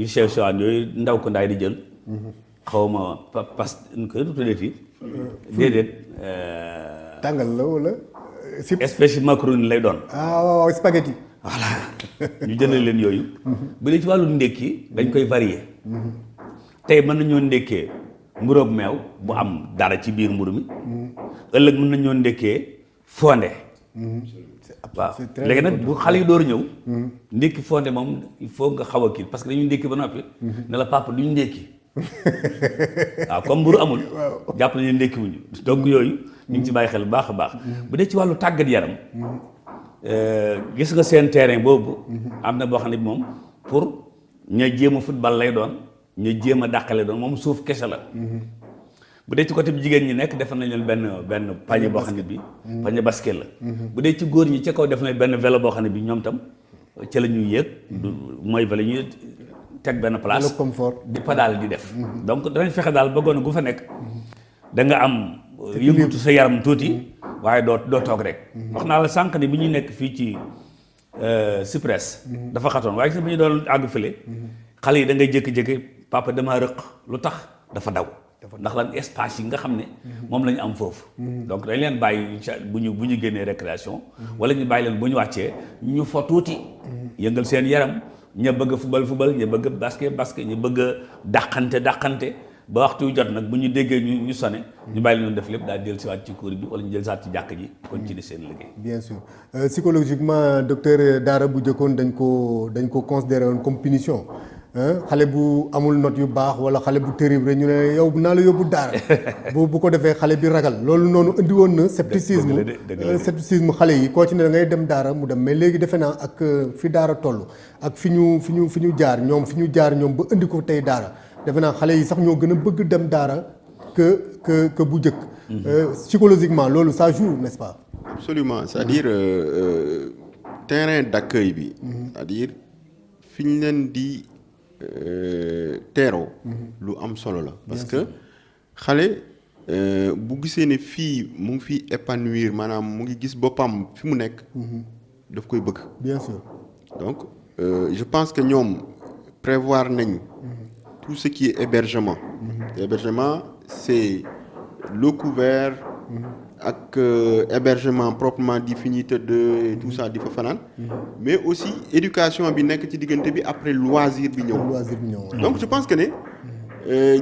Speaker 4: yu sew sewaan yooyu ndaw ko ndaay di jël. xaw ma nu ko tuddee déedéet.
Speaker 3: tàngal la wala.
Speaker 4: espèce macaroni lay doon.
Speaker 3: waaw spaghetti.
Speaker 4: voilà ñu jëndal leen yooyu. bu dee ci wàllu ndékki dañ koy varier. tey mën nañoo ndékkee mburoog meew bu am dara ci biir mburu mi. ëllëg mën nañoo ndékkee fonde. waaw léegi nag bu xale yi door ñëw. ndékki fonde moom il faut nga xaw a kii parce que dañuy ndékki ba noppi. ne la papa duñ ndékki. waaw comme mburu amul. jàpp nañu ndékki wuñu donc yooyu. ñu ngi ci bàyyi xel bu baax a baax. bu dee ci wàllu tàggat yaram. gis nga seen terrain boobu. am na boo xam ne bi moom pour ña jéem a football lay doon ña jéem a dàqale doon moom suuf kese la. bu dee ci côté bi jigéen ñi nekk def nañ leen benn pañe boo xam ne bi pañe basket la. bu dee ci góor ñi ca kaw def nañ benn vélo boo xam ne bi ñoom tam ca la ñuy yéeg. mooy vélo ñuy teg benn place.
Speaker 3: le confort
Speaker 4: di pédale di def. donc danañ fexe daal ba gone gu fa nekk da nga am yëngatu sa yaram tuuti waaye doo toog rek. wax naa la sànq ne bi ñuy nekk fii ci Cyprès. dafa xatoon waaye gis bi ñu doon àgg fële. xale yi da ngay jékki-jékki papa damaa rëq lu tax dafa daw. ndax lan espace yi nga xam ne moom la ñu am foofu. donc dañ leen bàyyi bu ñu génnee récréation. wala ñu bàyyi leen bu ñu wàccee ñu fo tuuti. yëngal seen yaram ña bëgg a football ña bëgg a basket ña bëgg a dàqante ba waxtu yu jot nag bu ñu déggee ñu sone ñu bàyyi leen def lépp daal jël si waat ci cours bi wala ñu jël si waat ci jàkk ji continuer seen liggéey.
Speaker 3: bien sûr psychologiquement docteur Daara bu jëkkoon dañ ko considéré woon comme punition. xale bu amul note yu baax wala xale bu terrible ñu ne yow naa la yóbbu daara bu ko defee xale bi ragal loolu noonu indi woon na scepticisme xale yi koo ci ne da ngay dem daara mu dem mais léegi defe naa ak fi daara toll ak fi ñu jaar ñoom ba indi ko tey daara defe naa xale yi sax ñoo gën a bëgg dem daara que bu njëkk. Psychologiquement loolu ça joue n'est-ce pas.
Speaker 5: Absolument c'est-à-dire terrain d'accueil bi. c'est-à-dire fi ñu leen di teeroo lu am solo la parce que xale bu gisee ne fii mu ngi fi épanouir maanaam mu ngi gis boppam fi mu nekk daf koy bëgg
Speaker 3: bien sûr
Speaker 5: donc je pense que ñoom prévoir nañ tout ce qui est hébergement hébergement c'est l'eau couvert ak hébergement proprement dit fi ñuy tëdd et tout ça di fa fanaan mais aussi éducation bi nekk ci diggante bi après loisir bi ñëw donc je pense que ne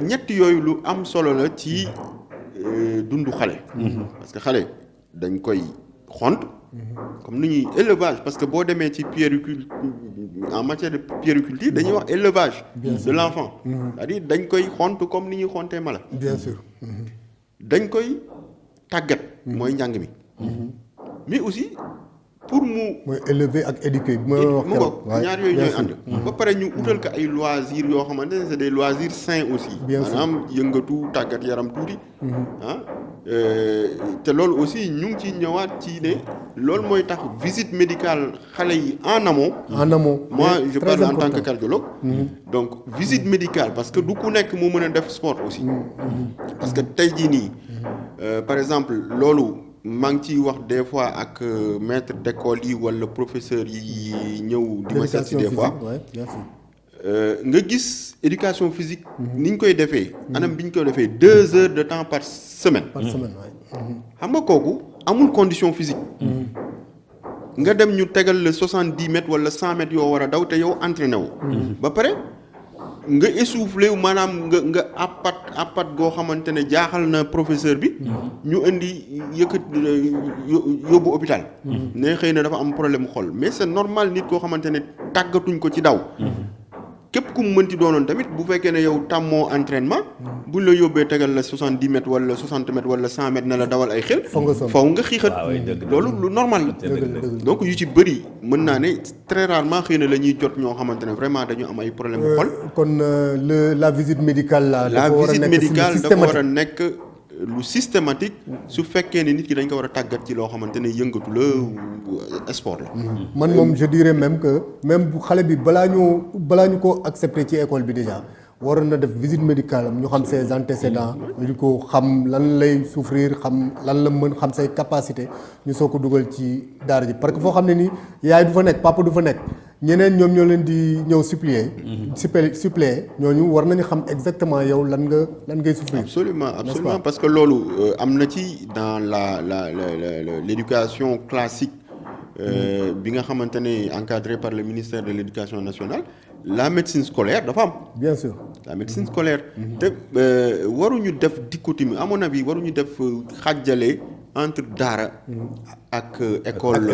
Speaker 5: ñett yooyu lu am solo la ci dundu xale parce que xale dañ koy xont comme ni ñuy élevage parce que boo demee ci puériculture en matière de puériculture dañuy wax élevage de l'enfant c'est-à-dire dañ koy xont comme ni ñuy xontee mala
Speaker 3: bien sûr
Speaker 5: dañ koy tàggat mooy njàng mi mais aussi pour mu
Speaker 3: mooy élever ak éduquer bi ma wax
Speaker 5: mu ngoog ñaar yooyu ñooy ànd ba pare ñu utal ko ay loisirs yoo xamante ne c'est des loisirs sains aussi maanaam yëngatu tàggat yaram tuuti te loolu aussi ñu ngi ci ñëwaat ci ne loolu mooy tax visite médicale xale yi en amont moi je parle en tant que cardiologue donc visite médicale parce que du ku nekk moo mën a def sport aussi parce que tey jii nii par exemple loolu maa ngi ciy wax des fois ak maître d'école yi wala professeur yi ñëw di ma seet si des fois nga gis éducation physique ni ñu koy defee anam bi ñu koy defee 2 heures de temps par semaine xam nga kooku amul condition physique nga dem ñu tegal la 70 mètres wala 100 mètres yoo war a daw te yow entraîné wu ba pare nga essoufflé wu maanaam nga appat goo xamante ne jaaxal na professeur bi ñu indi yëkkat yóbbu hôpital ne xëy na dafa am problème xol mais c'est normal nit koo xamante ne tàggatuñ ko ci daw képp ku mu mënti doonoon tamit bu fekkee ne yow tàmmoo entraînement buñ la yóbbee tegal la 70 mètres wala 60 mètres wala 100 mètres na la dawal ay xel faw nga xiixat loolu lu normal la donc yu ci bëri mën naa ne très rarement xëy na la ñuy jot ñoo xamante ne vraiment dañu am ay problème bu xol
Speaker 3: kon la visite médicale
Speaker 5: la visite médicale dafa war a nekk lu systématique su fekkee ne nit ki dañ ko war a tàggat ci loo xamante ne yëngatu la sport la
Speaker 3: man moom je dirais même que même bu xale bi balaa ñu ko accepter ci école bi déjà waroon na def visite médicale am ñu xam ses antécédents ñu ko xam lan lay souffrir xam lan la mën xam say capacité ñu soo ko dugal ci daara ji parce que foo xam ne nii yaay du fa nekk papa du fa nekk ñeneen ñoom ñoo leen di ñëw suppléer ñooñu war nañu xam exactement yow lan ngay souffrir.
Speaker 5: absolument parce que loolu am na ci dans l'éducation classique bi nga xamante ne encadré par le ministère de l'éducation nationale la médecine scolaire dafa am.
Speaker 3: bien sûr
Speaker 5: la médecine scolaire. te waruñu def dichotomie à mon avis waruñu def xàjjale entre daara ak école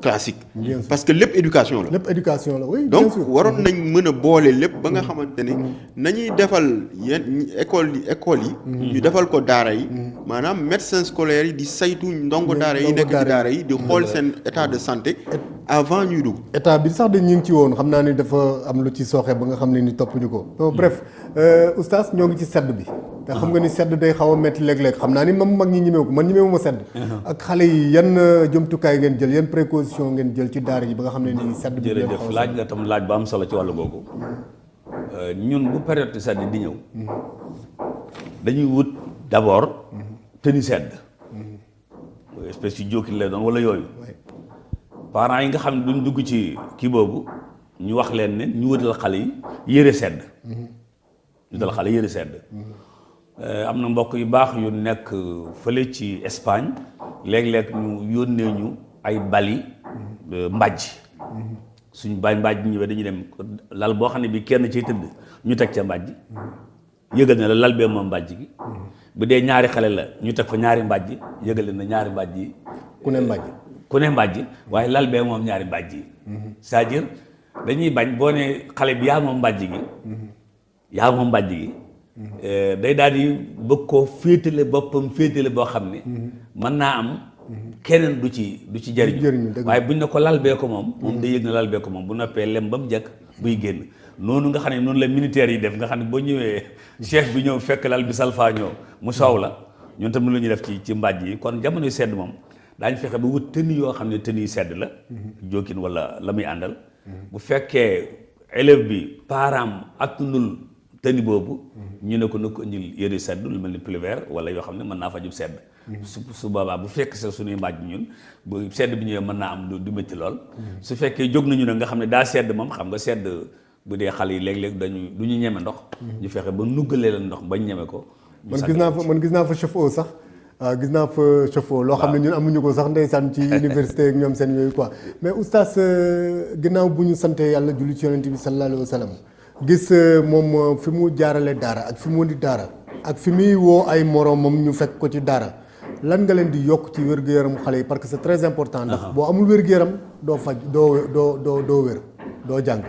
Speaker 5: classique. parce que lépp éducation la.
Speaker 3: lépp éducation la oui.
Speaker 5: donc waroon nañ mën a boole lépp ba nga xamante ne nañuy defal yenn école yi. ñu defal ko daara yi. maanaam médecin scolaire yi di saytu ndongo daara yi nekk ci daara yi di xool seen état de santé avant ñuy dugg.
Speaker 3: état bi sax dañ ñu ngi ci woon xam naa ni dafa am lu ci sooxe ba nga xam ne ni toppuñu ko. bref oustaz ñoo ngi ci sedd bi. te xam nga ni sedd day xaw a métti léeg-léeg xam naa ni mam mag ñi ñemeewu ko man ñemeewu ma sedd. ak xale yi yan jumtukaay ngeen jël yan précaution ngeen jël ci daara yi ba nga xam ne ni sedd bi.
Speaker 4: jërëjëf laaj nga tam laaj ba am solo ci wàllu googu ñun bu période sedd di ñëw dañuy wut d'abord tenue sedd espèce yu jókki lay doon wala yooyu parents yi nga xam ne duñ dugg ci kii boobu ñu wax leen ne ñu wutal xale yi yëre sedd ñu wutal xale yëre sedd am na mbokk yu baax yu nekk fële ci Espagne léeg-léeg ñu yónnee ñu ay bali mbàjj suñ mbàjj ñëwee dañuy dem lal boo xam ne bi kenn ciy tëdd ñu teg ca mbàjj yëgal ne la lal bee moom mbàjj gi bu dee ñaari xale la ñu teg fa ñaari mbàjj yëgal na ñaari mbàjj yi ku ne mbàjj waaye lal bee moom ñaari mbàjj yi c'est-à-dire dañuy bañ boo ne xale bi yaa moom mbàjj gi day daal di bëgg koo féetale boppam féetale boo xam ne mën naa am keneen du ci jariñu waaye buñ ne ko lal bee ko moom day yëg na lal bee ko moom bu noppee lem ba mu jekk buy génn noonu nga xam ne noonu la militaire yi def nga xam ne boo ñëwee chef bi ñëw fekk lal bi salfaa ñëw mu soow la ñun tam lu ñuy def ci mbàjj yi kon jamonoy sedd moom daañu fexe ba wut tenue yoo xam ne tenue sedd la jokkin wala la muy àndal bu fekkee élève bi parent attunul tëni boobu ñu ne ko na ko indil yëre sedd lu mel ni pull vert wala yoo xam ne mën naa fajub sedd su boobaa bu fekk sa suñuy mbaaj ñun bu sedd bi ñëwee mën naa am du métti lool su fekkee jóg nañu ne nga xam ne daa sedd moom xam nga sedd bu dee xale yi léeg-léeg du ñu ñeme ndox ñu fexe ba nuggalee leen ndox bañ ñeme ko
Speaker 3: man gis naa fa chauffe-eau sax gis naa fa chauffe-eau loo xam ne ñun amuñu ko sax ndeysaan ci université ak ñoom seen yooyu quoi mais oustaz ginnaaw bu ñu sante yàlla julli ci yonent bi sallallahu alayhi wa sallam gis moom fi mu jaarale daara ak fi mu di daara ak fi muy woo ay moroomam ñu fekk ko ci daara lan nga leen di yokk ci wér-gu-yaram xale yi parce que c'est très important ndax boo amul wér-gu-yaram doo faj doo wér doo jàng.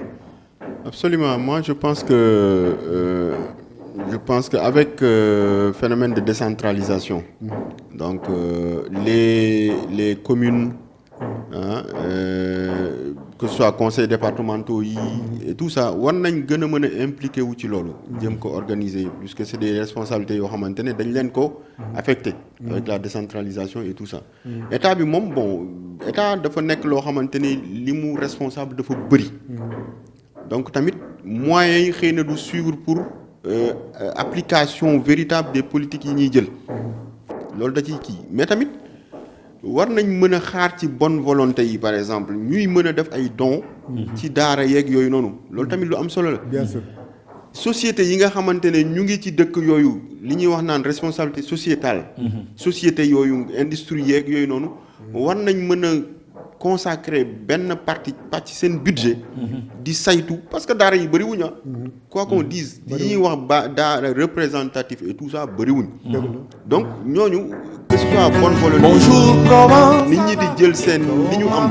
Speaker 5: Absolument. Moi, je pense que avec phénomène de décentralisation, donc les communes, que ce soit conseils départementaux et tout ça, war nañ gën a mën a impliqué wu ci loolu. jëm ko organiser puisque c'est des responsabilités yoo xamante ne dañ leen ko affecté. avec la décentralisation et tout ça. état bi moom bon état dafa nekk loo xamante ne li mu responsable dafa bëri. donc tamit moyens yi xëy na du suivre pour application véritable des politiques yi ñuy jël loolu da ciy kii mais tamit war nañ mën a xaar ci bonne volonté yi par exemple ñuy mën a def ay dons ci daara yeeg yooyu noonu loolu tamit lu am solo la.
Speaker 3: bien sûr.
Speaker 5: société yi nga xamante ne ñu ngi ci dëkk yooyu li ñuy wax naan responsabilité sociétale. société yooyu industrie yeeg yooyu noonu war nañ mën a consacrer benn pàcc seen budget di saytu parce que daara yi bëri wuñ quoi qu'on dise li ñuy wax ba daara représentatif et tout ça bëri wuñ donc ñooñu que ce soit bonne volonté nit ñi di jël seen li ñu am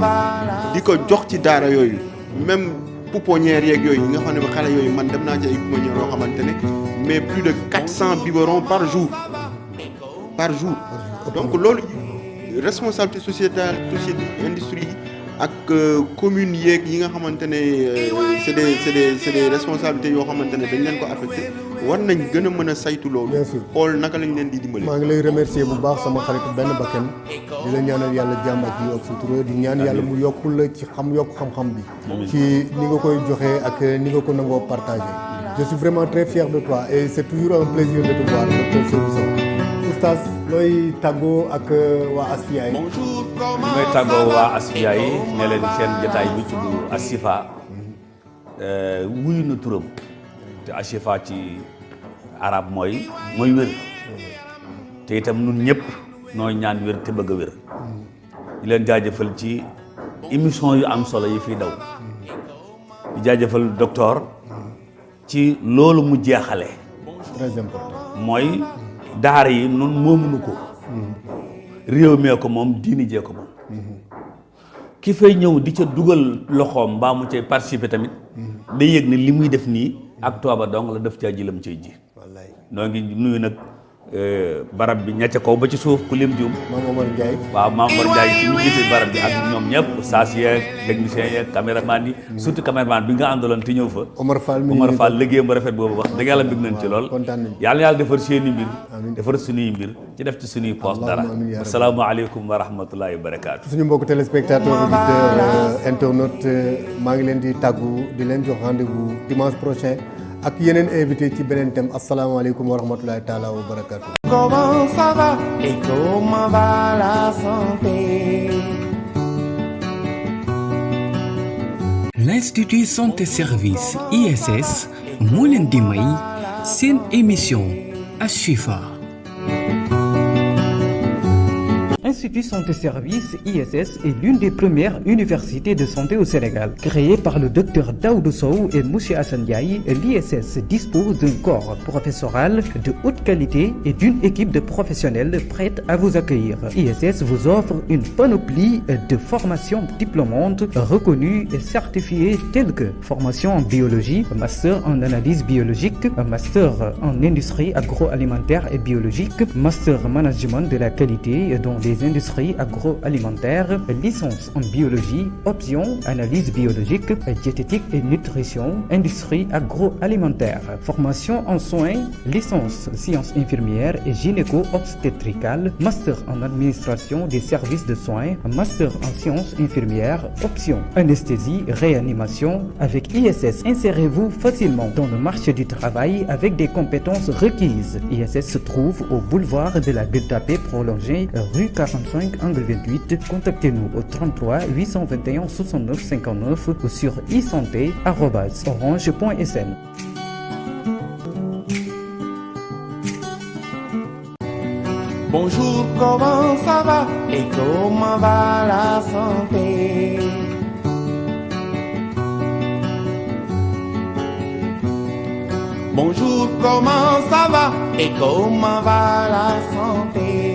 Speaker 5: di ko jox ci daara yooyu même pouponnière yeeg yooyu nga xam ne ba xale yooyu man dem naa ci ay pouponnière yoo xamante ne mais plus de 400 biberons par jour donc loolu responsabilité sociétale société industrie ak communes yeeg yi nga xamante ne c'est des responsabilités yoo xamante ne dañ leen ko affecté war nañ gën a mën a saytu loolu.
Speaker 3: bien sûr
Speaker 5: xool naka lañ leen di dimbali.
Speaker 3: maa ngi lay remercier bu baax sama xarit benn bakkan di la ñaanal yàlla jàmm ak yi ak sutura di ñaan yàlla mu yokkul la ci yokk xam-xam bi. ci ni nga koy joxee ak ni nga ko nangoo partagé. je suis vraiment très fier de toi et c'est toujours un plaisir de te voir docteur Seydou Sow. oustaz looy tàggoo ak waa Asfiyahi.
Speaker 4: may tàggoo waa Asfiyahi ne leen seen jotaay bi tudd Ashifa wuyu na turam te Ashifa ci arab mooy wér te itam nun ñëpp nooy ñaan wér te bëgg a wér di leen jaajëfal ci émission yu am solo yi fii daw di jaajëfal docteur ci loolu mu jeexale
Speaker 3: très important
Speaker 4: mooy daara yi nun moomuñu ko réew mee ko moom diini jee ko moom ki fay ñëw di ca dugal loxoom mbaa mu cay participer tamit day yëg ne li muy def nii ak tooba dong la def caa jilam cay ji noo ngi nuyu nag barab bi ña ca kaw ba ci suuf ku lim juum
Speaker 3: Maam Omar Ndiaye
Speaker 4: waaw Maam Omar Ndiaye ci ñu jiite barab bi ak ñoom ñëpp saas yeeg technicien yeeg caméraman yi surtout caméraman bi nga àndaloon te ñëw fa
Speaker 3: Omar Fall
Speaker 4: liggéeyam ba rafet boobu wax dëgg yàlla bëgg nañ ci lool
Speaker 3: kontaan nañ
Speaker 4: yàlla yàlla defar seeni mbir defar suñuy mbir ci def ci suñuy poos dara assalaamu aleykum wa rahmatullahi wa barakaatu
Speaker 3: suñu mbokk téléspectateur auditeur internaute maa ngi leen di tàggu di leen jox rendez-vous dimanche prochain ak yeneen invité ci beneen thème asalaamaaleykum wa rahmatulahi taala wa barakatu.
Speaker 1: Comment ça va et comment va la santé?
Speaker 2: L'Institut Santé Service ISS moo leen di may seen émission Ashifa. Institut Santé Service ISS est l'une des premières universités de santé au Sénégal. Créée par le docteur Daoud Sow et Monsieur Assane Ndiaye, l'ISS dispose d'un corps professoral de haute qualité et d'une équipe de professionnels prête à vous accueillir. ISS vous offre une panoplie de formations diplômantes reconnues et certifiées telles que formation en biologie, master en analyse biologique, master en industrie agroalimentaire et biologique, master management de la qualité dans les industries agroalimentaires, licence en biologie, option analyse biologique, diététique et nutrition, industrie agroalimentaire, formation en soins, licence sciences infirmières et gynéco-obstétricales, master en administration des services de soins, master en sciences infirmières, option anesthésie, réanimation. Avec ISS, insérez-vous facilement dans le marché du travail avec des compétences requises. ISS se trouve au boulevard de la Gueule-Tapée prolongée, rue 45, angle 28. Contactez-nous au 33 821 69 59 ou sur isanté@orange.sn.
Speaker 1: Bonjour, comment ça va et comment va la santé? Bonjour, comment ça va et comment va la santé?